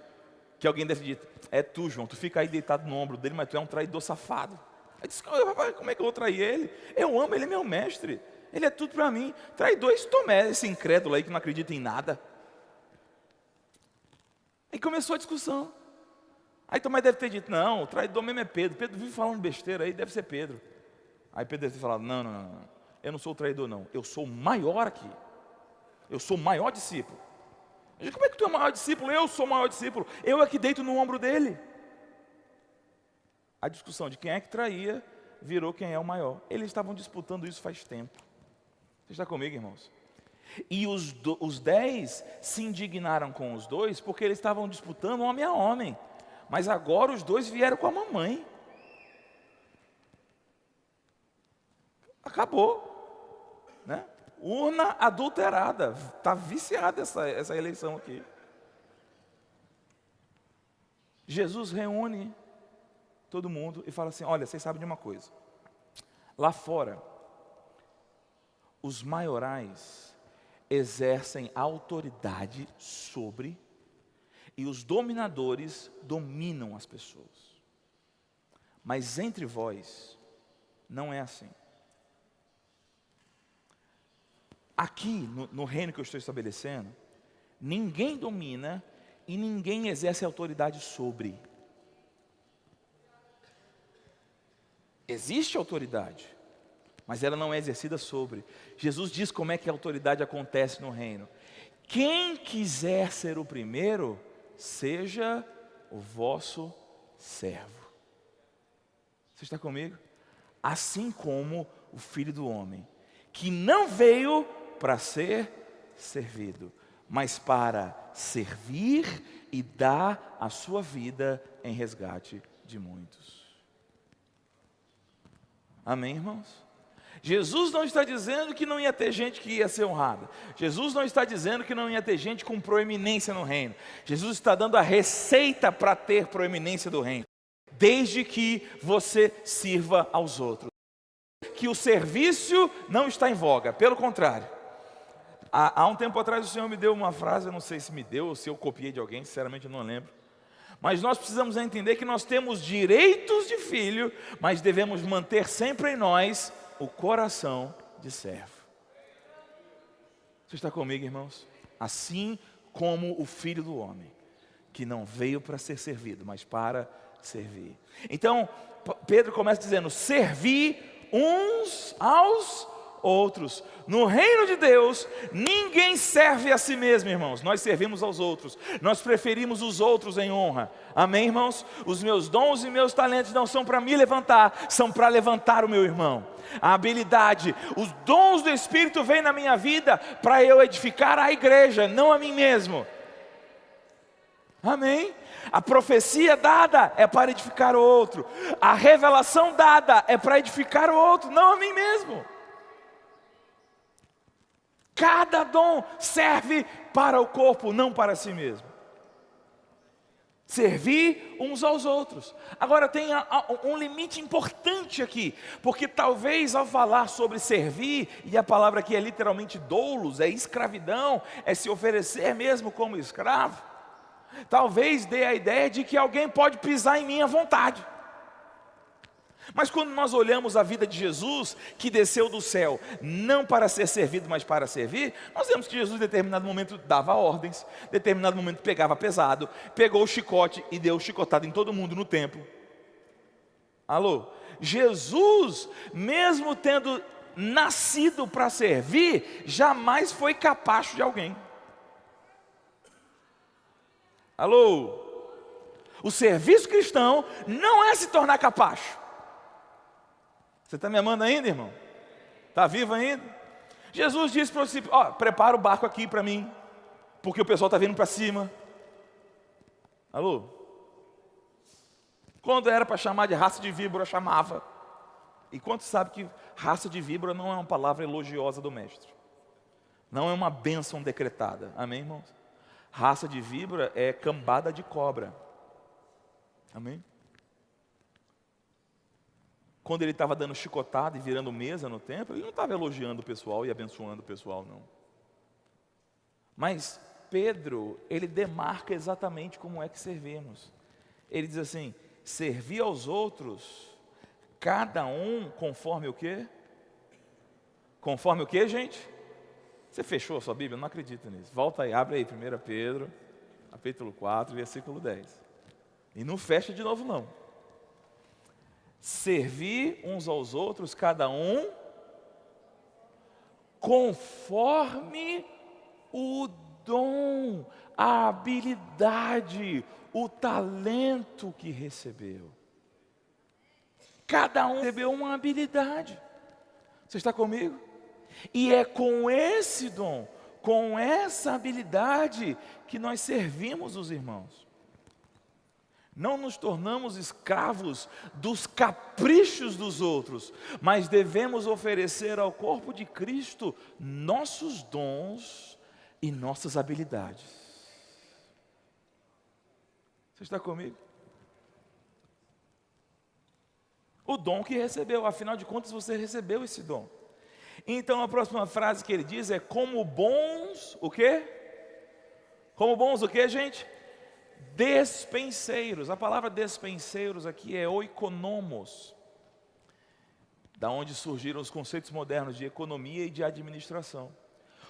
que alguém deve dizer: é tu, João, tu fica aí deitado no ombro dele, mas tu é um traidor safado. Aí disse: como é que eu vou trair ele? Eu amo, ele é meu mestre, ele é tudo para mim. Traidor esse Tomé, esse incrédulo aí que não acredita em nada. E começou a discussão. Aí Tomé deve ter dito, não, o traidor mesmo é Pedro. Pedro vive falando besteira aí, deve ser Pedro. Aí Pedro deve ter falado, não, eu não sou o traidor não, eu sou o maior aqui. Eu sou o maior discípulo. Eu digo, como é que tu é o maior discípulo? Eu sou o maior discípulo. Eu é que deito no ombro dele. A discussão de quem é que traía virou quem é o maior. Eles estavam disputando isso faz tempo. Você está comigo, irmãos? E os 10 se indignaram com os 2 porque eles estavam disputando homem a homem. Mas agora os 2 vieram com a mamãe. Acabou, né? Urna adulterada. Está viciada essa eleição aqui. Jesus reúne todo mundo e fala assim, olha, vocês sabem de uma coisa. Lá fora, os maiorais exercem autoridade sobre, e os dominadores dominam as pessoas. Mas entre vós, não é assim. Aqui, no reino que eu estou estabelecendo, ninguém domina e ninguém exerce autoridade sobre. Existe autoridade, mas ela não é exercida sobre. Jesus diz como é que a autoridade acontece no reino. Quem quiser ser o primeiro, seja o vosso servo. Você está comigo? Assim como o Filho do Homem, que não veio para ser servido, mas para servir e dar a sua vida em resgate de muitos. Amém, irmãos? Jesus não está dizendo que não ia ter gente que ia ser honrada. Jesus não está dizendo que não ia ter gente com proeminência no reino. Jesus está dando a receita para ter proeminência do reino. Desde que você sirva aos outros. Que o serviço não está em voga, pelo contrário. Há um tempo atrás o Senhor me deu uma frase, eu não sei se me deu ou se eu copiei de alguém, sinceramente eu não lembro. Mas nós precisamos entender que nós temos direitos de filho, mas devemos manter sempre em nós o coração de servo. Você está comigo, irmãos? Assim como o Filho do Homem, que não veio para ser servido, mas para servir. Então, Pedro começa dizendo, servir uns aos outros. No reino de Deus, ninguém serve a si mesmo, irmãos. Nós servimos aos outros. Nós preferimos os outros em honra. Amém, irmãos? Os meus dons e meus talentos não são para me levantar, são para levantar o meu irmão. A habilidade, os dons do Espírito vêm na minha vida para eu edificar a igreja, não a mim mesmo. Amém? A profecia dada é para edificar o outro. A revelação dada é para edificar o outro, não a mim mesmo. Cada dom serve para o corpo, não para si mesmo. Servir uns aos outros. Agora tem um limite importante aqui, porque talvez ao falar sobre servir, e a palavra aqui é literalmente doulos, é escravidão, é se oferecer mesmo como escravo, talvez dê a ideia de que alguém pode pisar em mim à vontade. Mas quando nós olhamos a vida de Jesus, que desceu do céu, não para ser servido, mas para servir, nós vemos que Jesus em determinado momento dava ordens, em determinado momento pegava pesado, pegou o chicote e deu chicotada em todo mundo no templo. Alô? Jesus, mesmo tendo nascido para servir, jamais foi capacho de alguém. Alô? O serviço cristão não é se tornar capacho. Você está me amando ainda, irmão? Está vivo ainda? Jesus disse para os discípulos, prepara o barco aqui para mim, porque o pessoal está vindo para cima. Alô? Quando era para chamar de raça de víbora, chamava. E quantos sabem que raça de víbora não é uma palavra elogiosa do mestre? Não é uma bênção decretada. Amém, irmãos? Raça de víbora é cambada de cobra. Amém? Quando ele estava dando chicotada e virando mesa no templo, ele não estava elogiando o pessoal e abençoando o pessoal, não. Mas Pedro, ele demarca exatamente como é que servimos. Ele diz assim, servir aos outros, cada um conforme o quê? Conforme o quê, gente? Você fechou a sua Bíblia? Eu não acredito nisso. Volta aí, abre aí, 1 Pedro, capítulo 4, versículo 10. E não fecha de novo não. Servir uns aos outros, cada um conforme o dom, a habilidade, o talento que recebeu. Cada um recebeu uma habilidade. Você está comigo? E é com esse dom, com essa habilidade, que nós servimos os irmãos. Não nos tornamos escravos dos caprichos dos outros, mas devemos oferecer ao corpo de Cristo nossos dons e nossas habilidades. Você está comigo? O dom que recebeu, afinal de contas você recebeu esse dom. Então a próxima frase que ele diz é: como bons, o quê? Como bons o quê, gente? Despenseiros. A palavra despenseiros aqui é oikonomos, da onde surgiram os conceitos modernos de economia e de administração.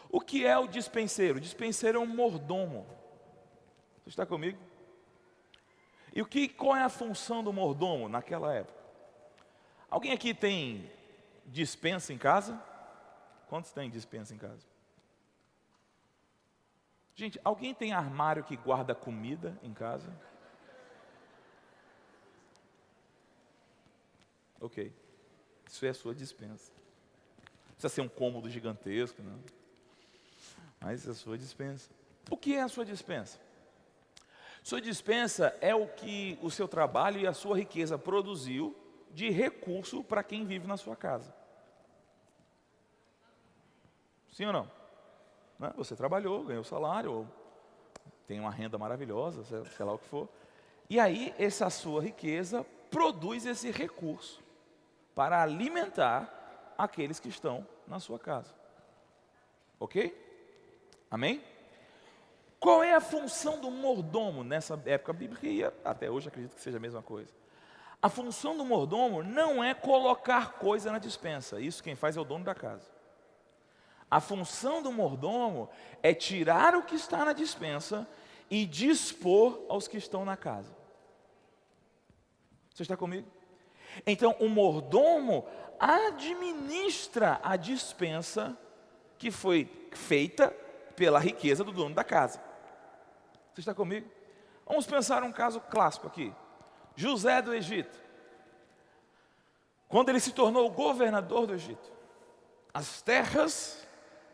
O que é o dispenseiro? O dispenseiro é um mordomo. Você está comigo? E qual é a função do mordomo naquela época? Alguém aqui tem despensa em casa? Quantos tem despensa em casa? Gente, alguém tem armário que guarda comida em casa? Ok. Isso é a sua despensa. Não precisa ser um cômodo gigantesco, não. Mas é a sua despensa. O que é a sua despensa? Sua despensa é o que o seu trabalho e a sua riqueza produziu de recurso para quem vive na sua casa. Sim ou não? Você trabalhou, ganhou salário, ou tem uma renda maravilhosa, sei lá o que for. E aí, essa sua riqueza produz esse recurso para alimentar aqueles que estão na sua casa. Ok? Amém? Qual é a função do mordomo nessa época bíblica? E até hoje acredito que seja a mesma coisa. A função do mordomo não é colocar coisa na despensa. Isso quem faz é o dono da casa. A função do mordomo é tirar o que está na despensa e dispor aos que estão na casa. Você está comigo? Então, o mordomo administra a despensa que foi feita pela riqueza do dono da casa. Você está comigo? Vamos pensar um caso clássico aqui. José do Egito. Quando ele se tornou o governador do Egito, as terras,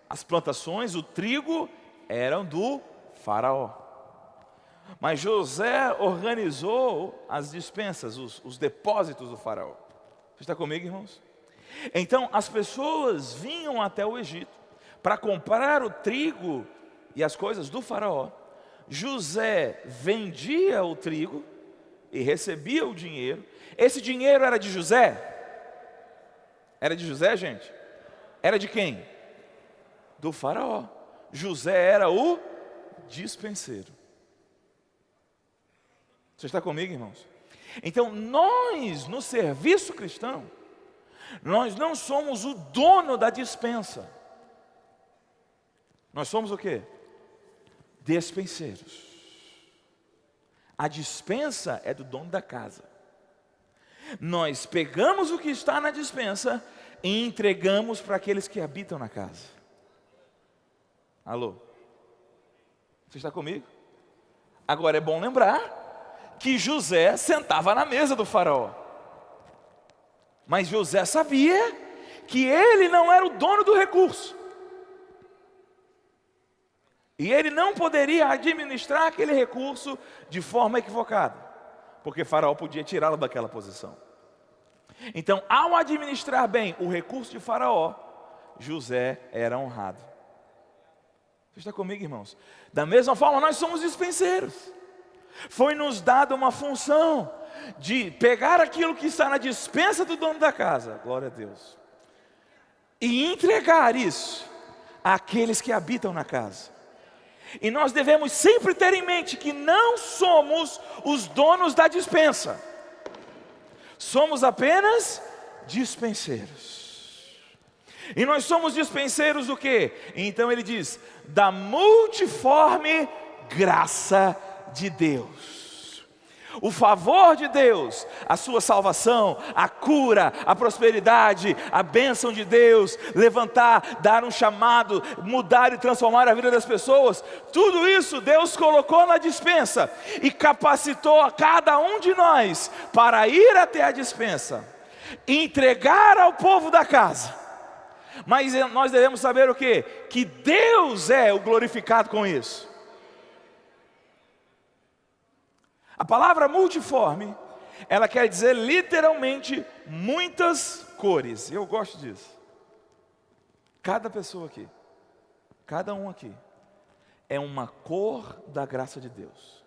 as plantações, o trigo eram do faraó. Mas José organizou as despensas, os depósitos do faraó. Você está comigo, irmãos? Então as pessoas vinham até o Egito para comprar o trigo e as coisas do faraó. José vendia o trigo e recebia o dinheiro. Esse dinheiro era de José? Era de José, gente? Era de quem? Do faraó. José era o dispenseiro. Você está comigo, irmãos? Então nós, no serviço cristão, nós não somos o dono da despensa. Nós somos o quê? Despenseiros. A despensa é do dono da casa. Nós pegamos o que está na despensa e entregamos para aqueles que habitam na casa. Alô? Você está comigo? Agora é bom lembrar que José sentava na mesa do faraó. Mas José sabia que ele não era o dono do recurso. E ele não poderia administrar aquele recurso de forma equivocada, porque Faraó podia tirá-lo daquela posição. Então, ao administrar bem o recurso de Faraó, José era honrado. Você está comigo, irmãos? Da mesma forma, nós somos dispenseiros. Foi nos dada uma função de pegar aquilo que está na despensa do dono da casa, glória a Deus, e entregar isso àqueles que habitam na casa. E nós devemos sempre ter em mente que não somos os donos da despensa. Somos apenas dispenseiros. E nós somos dispenseiros do quê? Então ele diz, da multiforme graça de Deus. O favor de Deus, a sua salvação, a cura, a prosperidade, a bênção de Deus, levantar, dar um chamado, mudar e transformar a vida das pessoas, tudo isso Deus colocou na despensa e capacitou a cada um de nós para ir até a despensa, entregar ao povo da casa. Mas nós devemos saber o quê? Que Deus é o glorificado com isso. A palavra multiforme, ela quer dizer literalmente muitas cores. Eu gosto disso. Cada pessoa aqui, cada um aqui, é uma cor da graça de Deus.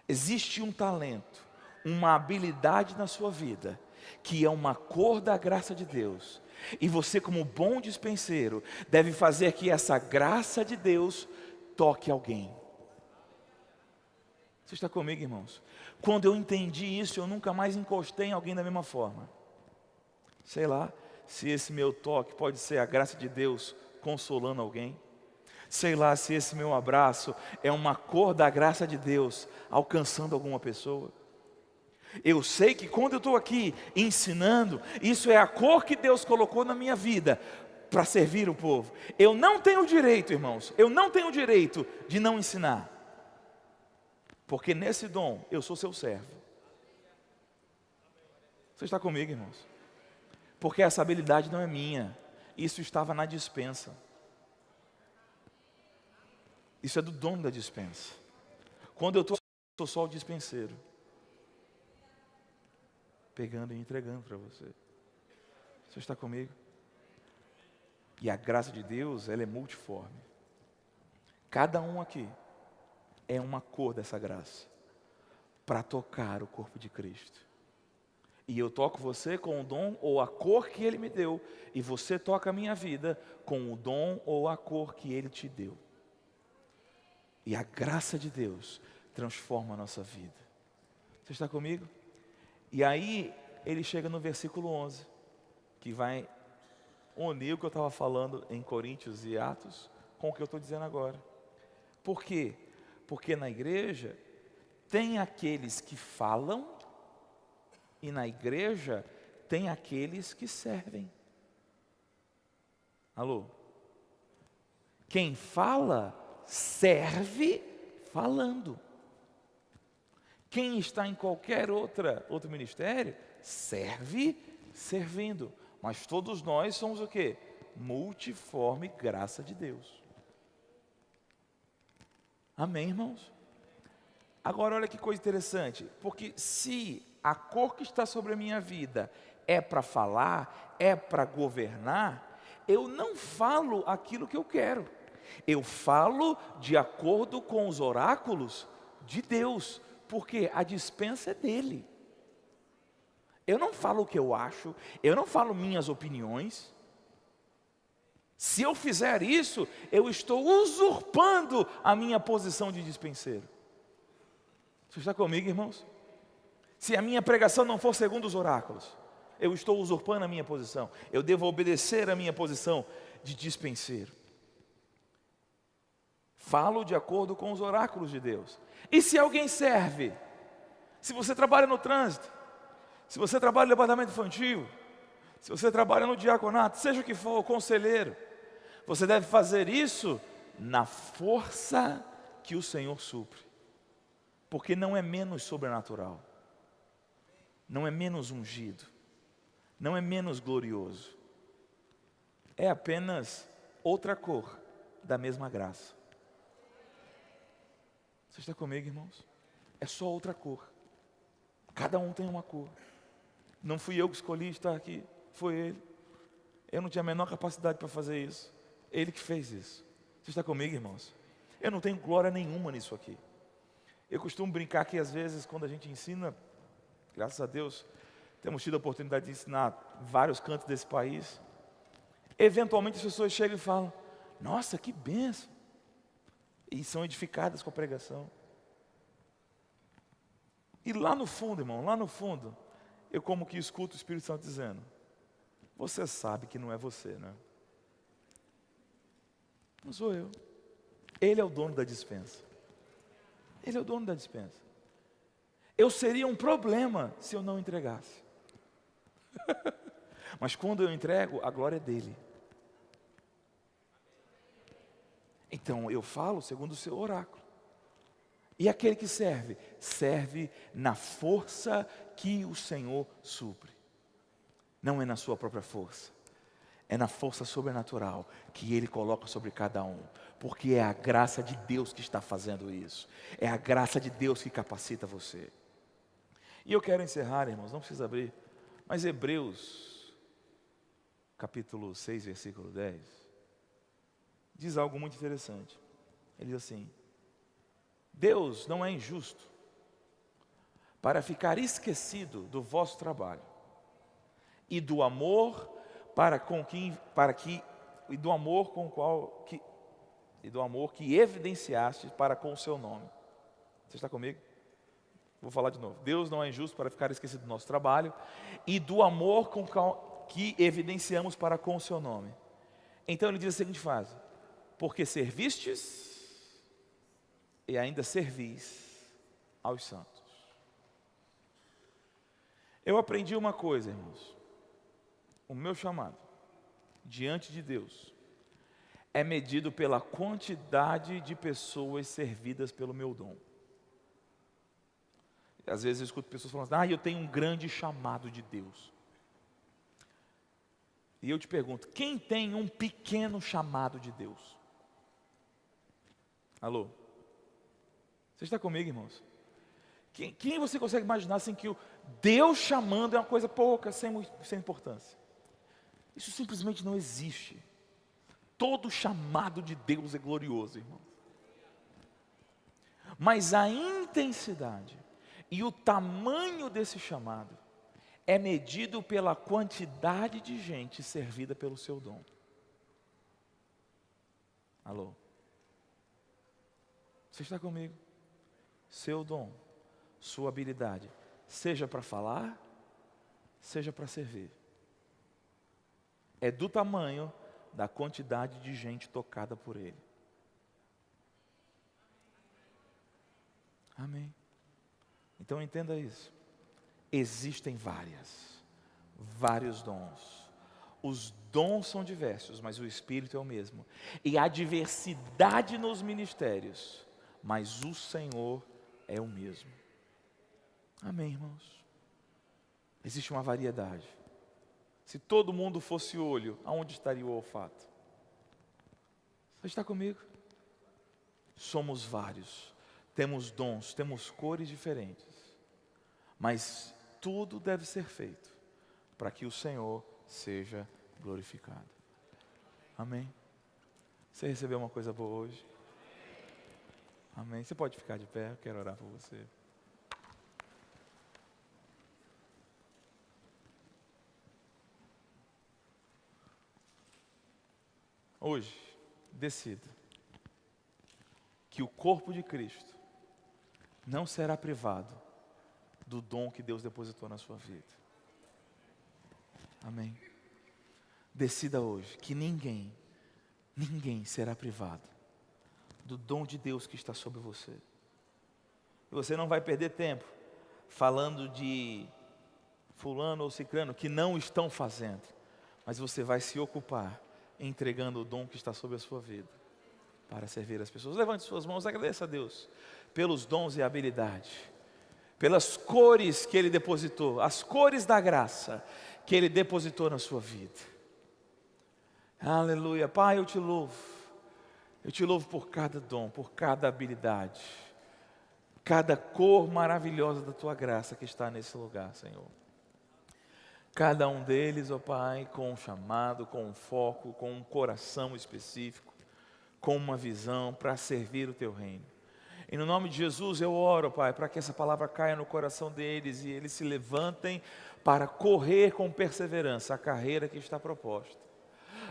Existe um talento, uma habilidade na sua vida, que é uma cor da graça de Deus. E você, como bom dispenseiro, deve fazer que essa graça de Deus toque alguém. Você está comigo, irmãos? Quando eu entendi isso, eu nunca mais encostei em alguém da mesma forma. Sei lá, se esse meu toque pode ser a graça de Deus consolando alguém. Sei lá, se esse meu abraço é uma cor da graça de Deus alcançando alguma pessoa. Eu sei que quando eu estou aqui ensinando, isso é a cor que Deus colocou na minha vida para servir o povo. Eu não tenho direito, irmãos, eu não tenho direito de não ensinar. Porque nesse dom, eu sou seu servo. Você está comigo, irmãos? Porque essa habilidade não é minha. Isso estava na dispensa. Isso é do dono da dispensa. Quando eu sou só o dispenseiro. Pegando e entregando para você. Você está comigo? E a graça de Deus, ela é multiforme. Cada um aqui é uma cor dessa graça para tocar o corpo de Cristo. E eu toco você com o dom ou a cor que Ele me deu, e você toca a minha vida com o dom ou a cor que Ele te deu. E a graça de Deus transforma a nossa vida. Você está comigo? E aí ele chega no versículo 11, que vai unir o que eu estava falando em Coríntios e Atos com o que eu estou dizendo agora. Por quê? Porque na igreja tem aqueles que falam e na igreja tem aqueles que servem. Alô? Quem fala, serve falando. Quem está em qualquer outro ministério, serve servindo. Mas todos nós somos o quê? Multiforme graça de Deus. Amém, irmãos? Agora olha que coisa interessante, porque se a cor que está sobre a minha vida é para falar, é para governar, eu não falo aquilo que eu quero. Eu falo de acordo com os oráculos de Deus, porque a dispensa é dele. Eu não falo o que eu acho, eu não falo minhas opiniões. Se eu fizer isso, eu estou usurpando a minha posição de dispenseiro. Você está comigo, irmãos? Se a minha pregação não for segundo os oráculos, eu estou usurpando a minha posição. Eu devo obedecer a minha posição de dispenseiro. Falo de acordo com os oráculos de Deus. E se alguém serve? Se você trabalha no trânsito, se você trabalha no departamento infantil, se você trabalha no diaconato, seja o que for, conselheiro, você deve fazer isso na força que o Senhor supre. Porque não é menos sobrenatural, não é menos ungido, não é menos glorioso. É apenas outra cor da mesma graça. Você está comigo, irmãos? É só outra cor. Cada um tem uma cor. Não fui eu que escolhi estar aqui, foi Ele. Eu não tinha a menor capacidade para fazer isso. Ele que fez isso. Você está comigo, irmãos? Eu não tenho glória nenhuma nisso aqui. Eu costumo brincar que às vezes quando a gente ensina, graças a Deus, temos tido a oportunidade de ensinar vários cantos desse país. Eventualmente as pessoas chegam e falam: nossa, que bênção! E são edificadas com a pregação. E lá no fundo, irmão, lá no fundo, eu como que escuto o Espírito Santo dizendo: você sabe que não é você, né? Não sou eu. Ele é o dono da dispensa. Ele é o dono da dispensa. Eu seria um problema se eu não entregasse. Mas quando eu entrego, a glória é dele. Então eu falo segundo o seu oráculo. E aquele que serve, serve na força que o Senhor supre. Não é na sua própria força, é na força sobrenatural que Ele coloca sobre cada um. Porque é a graça de Deus que está fazendo isso. É a graça de Deus que capacita você. E eu quero encerrar, irmãos, não precisa abrir, mas Hebreus, capítulo 6, versículo 10, diz algo muito interessante. Ele diz assim: Deus não é injusto para ficar esquecido do vosso trabalho e do amor que evidenciaste para com o seu nome. Você está comigo? Vou falar de novo. Deus não é injusto para ficar esquecido do nosso trabalho e do amor que evidenciamos para com o seu nome. Então ele diz a seguinte frase: porque servistes e ainda servis aos santos. Eu aprendi uma coisa, irmãos. O meu chamado diante de Deus é medido pela quantidade de pessoas servidas pelo meu dom. Às vezes eu escuto pessoas falando assim: eu tenho um grande chamado de Deus. E eu te pergunto, quem tem um pequeno chamado de Deus? Alô? Você está comigo, irmãos? Quem você consegue imaginar assim que o Deus chamando é uma coisa pouca, sem importância? Isso simplesmente não existe. Todo chamado de Deus é glorioso, irmão. Mas a intensidade e o tamanho desse chamado é medido pela quantidade de gente servida pelo seu dom. Alô? Você está comigo? Seu dom, sua habilidade, seja para falar, seja para servir, é do tamanho da quantidade de gente tocada por Ele. Amém? Então entenda isso. Existem vários dons. Os dons são diversos, mas o Espírito é o mesmo. E há diversidade nos ministérios, mas o Senhor é o mesmo. Amém, irmãos? Existe uma variedade. Se todo mundo fosse olho, aonde estaria o olfato? Você está comigo? Somos vários, temos dons, temos cores diferentes, mas tudo deve ser feito para que o Senhor seja glorificado. Amém? Você recebeu uma coisa boa hoje? Amém? Você pode ficar de pé, eu quero orar por você. Hoje, decida que o corpo de Cristo não será privado do dom que Deus depositou na sua vida. Amém? Decida hoje que ninguém será privado do dom de Deus que está sobre você. E você não vai perder tempo falando de fulano ou cicrano que não estão fazendo, mas você vai se ocupar entregando o dom que está sobre a sua vida para servir as pessoas. Levante suas mãos, agradeça a Deus pelos dons e habilidade, pelas cores que Ele depositou, as cores da graça que Ele depositou na sua vida. Aleluia. Pai, eu te louvo por cada dom, por cada habilidade, cada cor maravilhosa da Tua graça que está nesse lugar, Senhor. Cada um deles, ó Pai, com um chamado, com um foco, com um coração específico, com uma visão para servir o Teu reino. E no nome de Jesus eu oro, Pai, para que essa palavra caia no coração deles e eles se levantem para correr com perseverança a carreira que está proposta.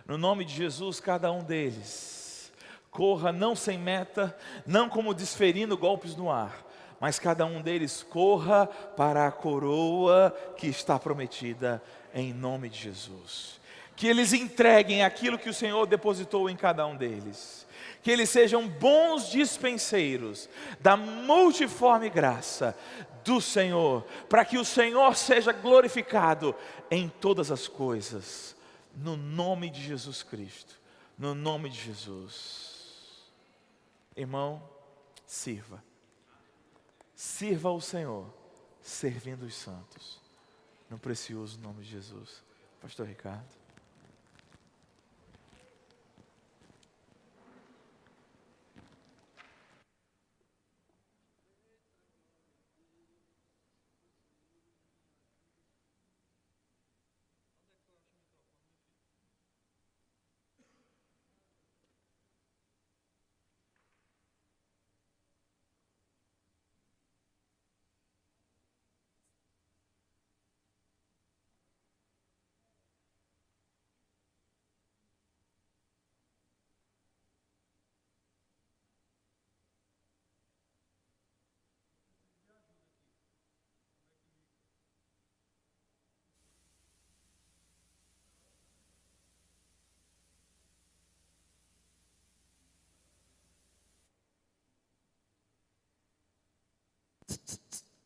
No nome de Jesus, cada um deles corra não sem meta, não como desferindo golpes no ar, mas cada um deles corra para a coroa que está prometida em nome de Jesus. Que eles entreguem aquilo que o Senhor depositou em cada um deles. que eles sejam bons dispenseiros da multiforme graça do Senhor, para que o Senhor seja glorificado em todas as coisas, no nome de Jesus Cristo, no nome de Jesus. Irmão, sirva ao Senhor, servindo os santos, no precioso nome de Jesus. Pastor Ricardo.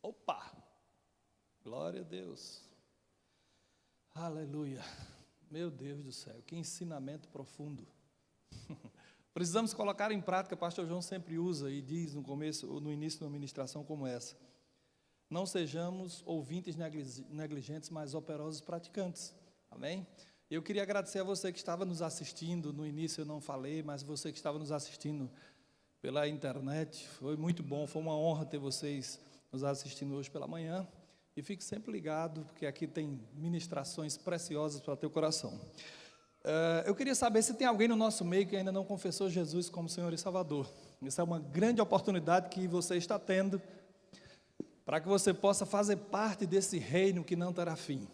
Opa! Glória a Deus. Aleluia. Meu Deus do céu, que ensinamento profundo. Precisamos colocar em prática, o pastor João sempre usa e diz no começo ou no início de uma ministração como essa. Não sejamos ouvintes negligentes, mas operosos praticantes. Amém? Eu queria agradecer a você que estava nos assistindo. No início eu não falei, mas você que estava nos assistindo pela internet, foi muito bom, foi uma honra ter vocês nos assistindo hoje pela manhã. E fique sempre ligado, porque aqui tem ministrações preciosas para o teu coração. Eu queria saber se tem alguém no nosso meio que ainda não confessou Jesus como Senhor e Salvador. Essa é uma grande oportunidade que você está tendo para que você possa fazer parte desse reino que não terá fim.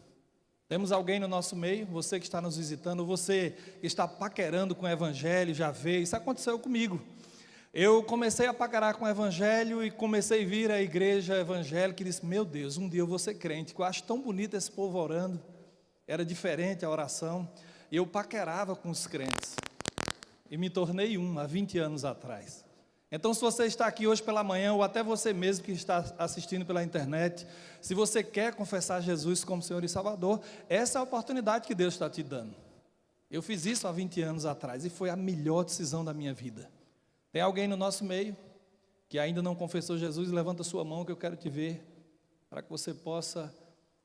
Temos alguém no nosso meio, você que está nos visitando, você que está paquerando com o Evangelho, já veio, isso aconteceu comigo. Eu comecei a paquerar com o Evangelho e comecei a vir à igreja evangélica e disse, meu Deus, um dia eu vou ser crente, que eu acho tão bonito esse povo orando, era diferente a oração, e eu paquerava com os crentes, e me tornei há 20 anos atrás. Então, se você está aqui hoje pela manhã, ou até você mesmo que está assistindo pela internet, se você quer confessar Jesus como Senhor e Salvador, essa é a oportunidade que Deus está te dando. Eu fiz isso há 20 anos atrás, e foi a melhor decisão da minha vida. Tem alguém no nosso meio que ainda não confessou Jesus? Levanta sua mão que eu quero te ver, para que você possa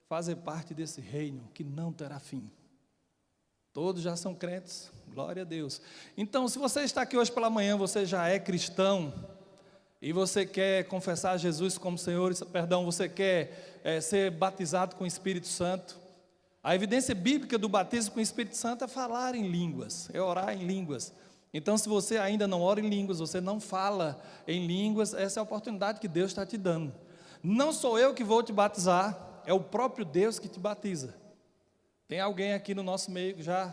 fazer parte desse reino que não terá fim. Todos já são crentes, glória a Deus. Então, se você está aqui hoje pela manhã, você já é cristão, e você quer confessar Jesus como Senhor, você quer ser batizado com o Espírito Santo, a evidência bíblica do batismo com o Espírito Santo é falar em línguas, é orar em línguas. Então, se você ainda não ora em línguas, você não fala em línguas, essa é a oportunidade que Deus está te dando. Não sou eu que vou te batizar, é o próprio Deus que te batiza. Tem alguém aqui no nosso meio que já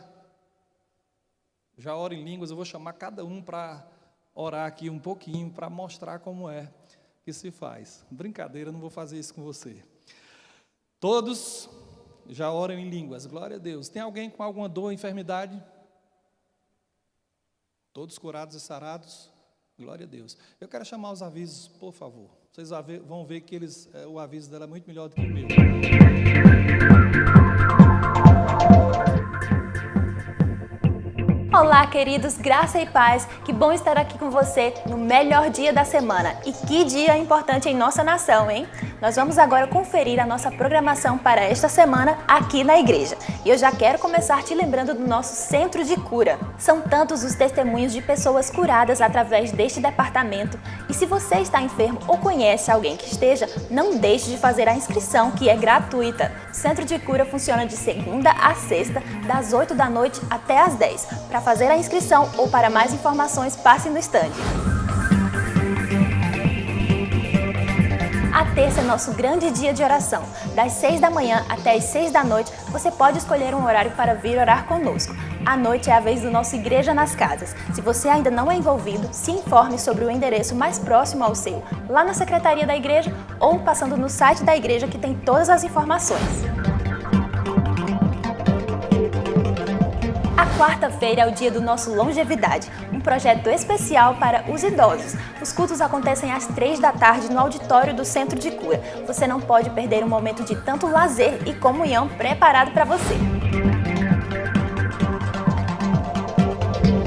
ora em línguas? Eu vou chamar cada um para orar aqui um pouquinho, para mostrar como é que se faz. Brincadeira, não vou fazer isso com você. Todos já oram em línguas, glória a Deus. Tem alguém com alguma dor, enfermidade? Todos curados e sarados? Glória a Deus. Eu quero chamar os avisos, por favor. Vocês vão ver que o aviso dela é muito melhor do que o meu. Olá, queridos, graça e paz, que bom estar aqui com você no melhor dia da semana. E que dia importante em nossa nação, hein? Nós vamos agora conferir a nossa programação para esta semana aqui na igreja. E eu já quero começar te lembrando do nosso Centro de Cura. São tantos os testemunhos de pessoas curadas através deste departamento. E se você está enfermo ou conhece alguém que esteja, não deixe de fazer a inscrição, que é gratuita. O Centro de Cura funciona de segunda a sexta, das 8 da noite até as 10. Para fazer a inscrição ou para mais informações, passe no stand. A terça é nosso grande dia de oração. Das 6 da manhã até as 6 da noite, você pode escolher um horário para vir orar conosco. À noite é a vez do nosso Igreja nas Casas. Se você ainda não é envolvido, se informe sobre o endereço mais próximo ao seu, lá na secretaria da igreja ou passando no site da igreja que tem todas as informações. A quarta-feira é o dia do nosso Longevidade, um projeto especial para os idosos. Os cultos acontecem às 3 da tarde no auditório do Centro de Cura. Você não pode perder um momento de tanto lazer e comunhão preparado para você.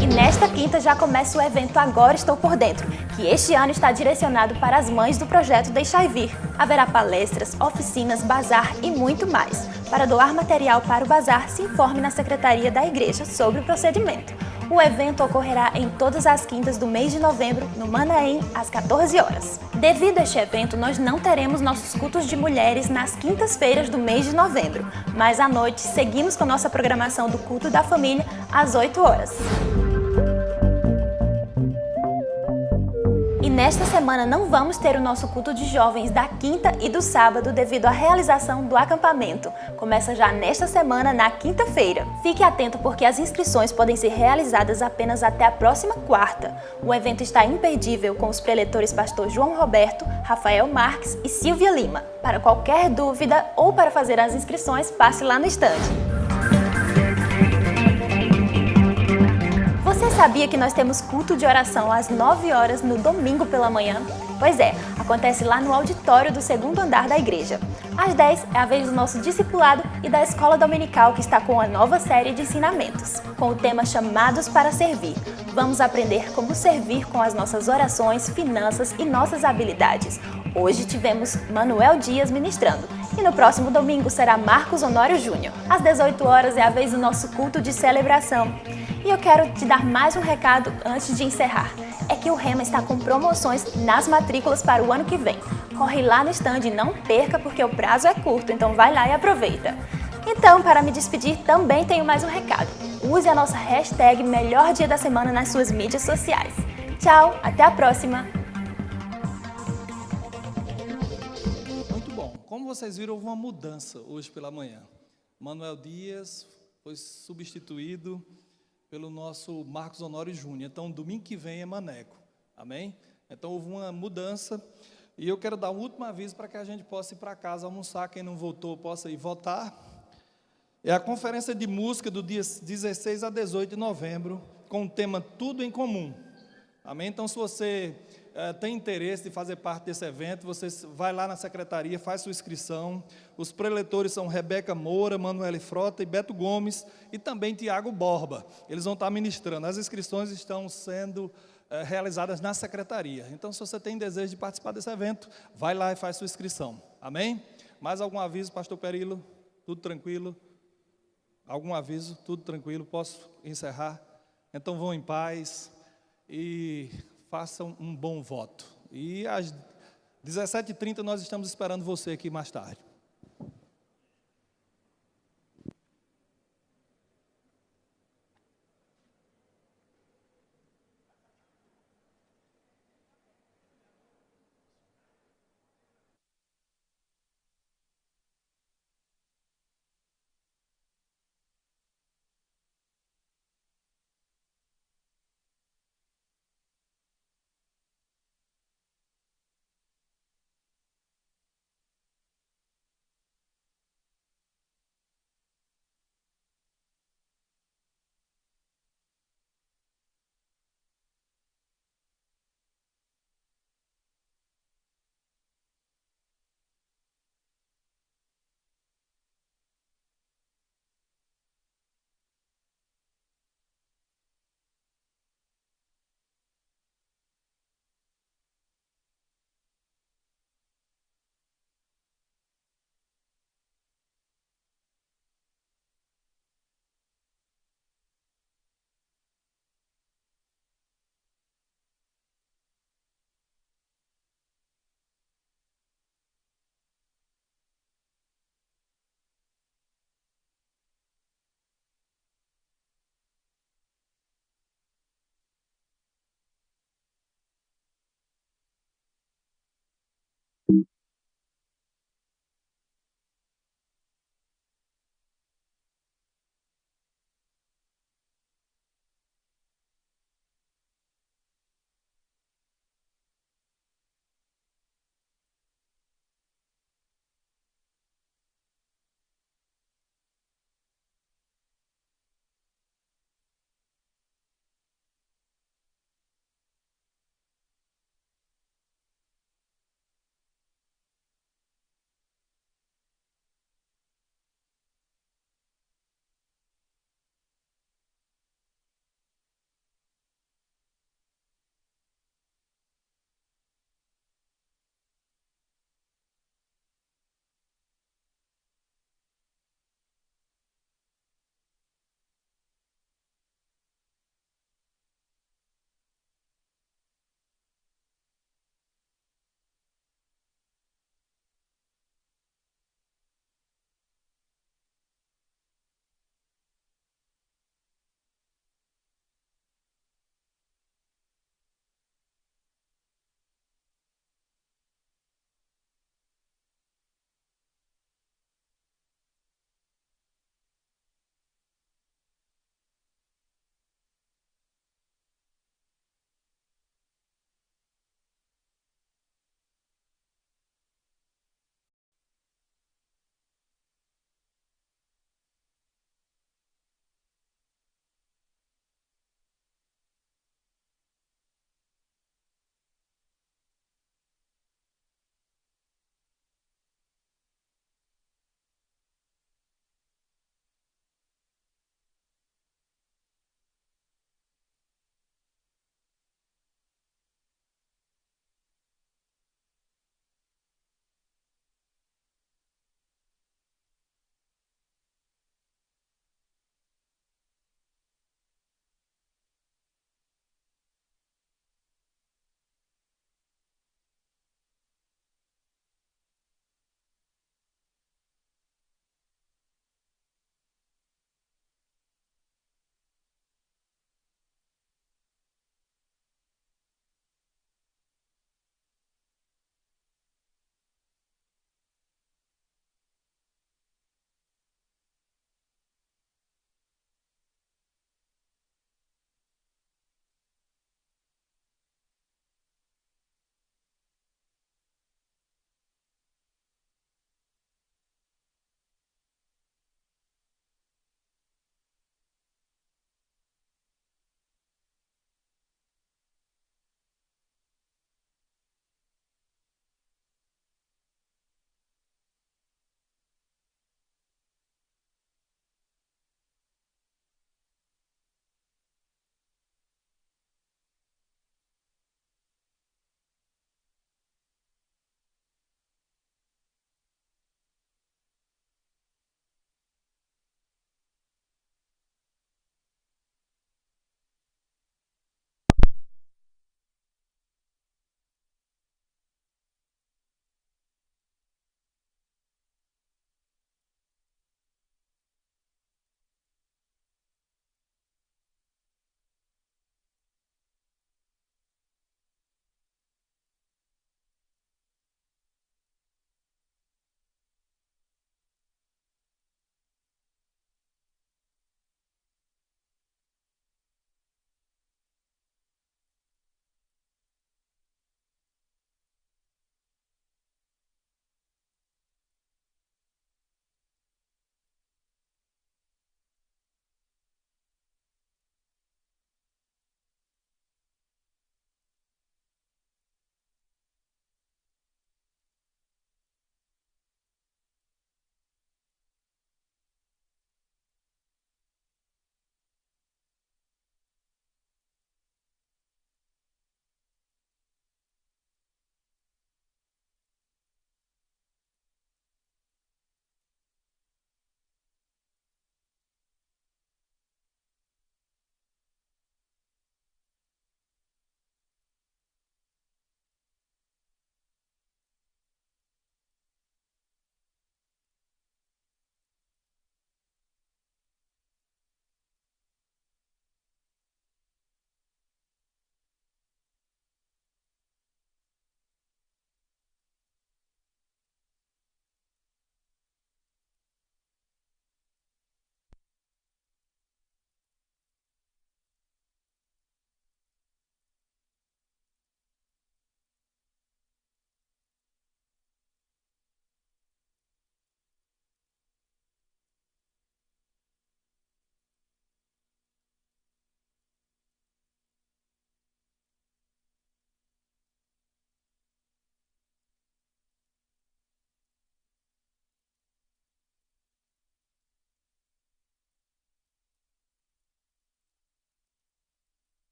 E nesta quinta já começa o evento Agora Estou Por Dentro, que este ano está direcionado para as mães do projeto Deixai Vir. Haverá palestras, oficinas, bazar e muito mais. Para doar material para o bazar, se informe na Secretaria da Igreja sobre o procedimento. O evento ocorrerá em todas as quintas do mês de novembro, no Manaém, às 14 horas. Devido a este evento, nós não teremos nossos cultos de mulheres nas quintas-feiras do mês de novembro, mas à noite seguimos com nossa programação do culto da família às 8 horas. E nesta semana não vamos ter o nosso culto de jovens da quinta e do sábado devido à realização do acampamento. Começa já nesta semana, na quinta-feira. Fique atento porque as inscrições podem ser realizadas apenas até a próxima quarta. O evento está imperdível com os preletores pastor João Roberto, Rafael Marques e Silvia Lima. Para qualquer dúvida ou para fazer as inscrições, passe lá no estande. Você sabia que nós temos culto de oração às 9 horas no domingo pela manhã? Pois é, acontece lá no auditório do segundo andar da igreja. Às 10 é a vez do nosso discipulado e da escola dominical que está com a nova série de ensinamentos, com o tema Chamados para Servir. Vamos aprender como servir com as nossas orações, finanças e nossas habilidades. Hoje tivemos Manuel Dias ministrando e no próximo domingo será Marcos Honório Júnior. Às 18 horas é a vez do nosso culto de celebração. E eu quero te dar mais um recado antes de encerrar. É que o Rema está com promoções nas matrículas para o ano que vem. Corre lá no stand e não perca porque o prazo é curto, então vai lá e aproveita. Então, para me despedir, também tenho mais um recado. Use a nossa hashtag Melhor Dia da Semana nas suas mídias sociais. Tchau, até a próxima! Muito bom. Como vocês viram, houve uma mudança hoje pela manhã. Manuel Dias foi substituído pelo nosso Marcos Honório Júnior. Então, domingo que vem é Maneco. Amém? Então, houve uma mudança. E eu quero dar um último aviso para que a gente possa ir para casa almoçar. Quem não votou, possa ir votar. É a conferência de música do dia 16 a 18 de novembro, com o tema Tudo em Comum. Amém? Então, se você tem interesse de fazer parte desse evento, você vai lá na secretaria, faz sua inscrição. Os preletores são Rebeca Moura, Manuele Frota e Beto Gomes, e também Tiago Borba. Eles vão estar ministrando. As inscrições estão sendo realizadas na secretaria. Então, se você tem desejo de participar desse evento, vai lá e faz sua inscrição. Amém? Mais algum aviso, pastor Perilo? Tudo tranquilo? Algum aviso? Tudo tranquilo? Posso encerrar? Então, vão em paz e façam um bom voto. E às 17h30 nós estamos esperando você aqui mais tarde.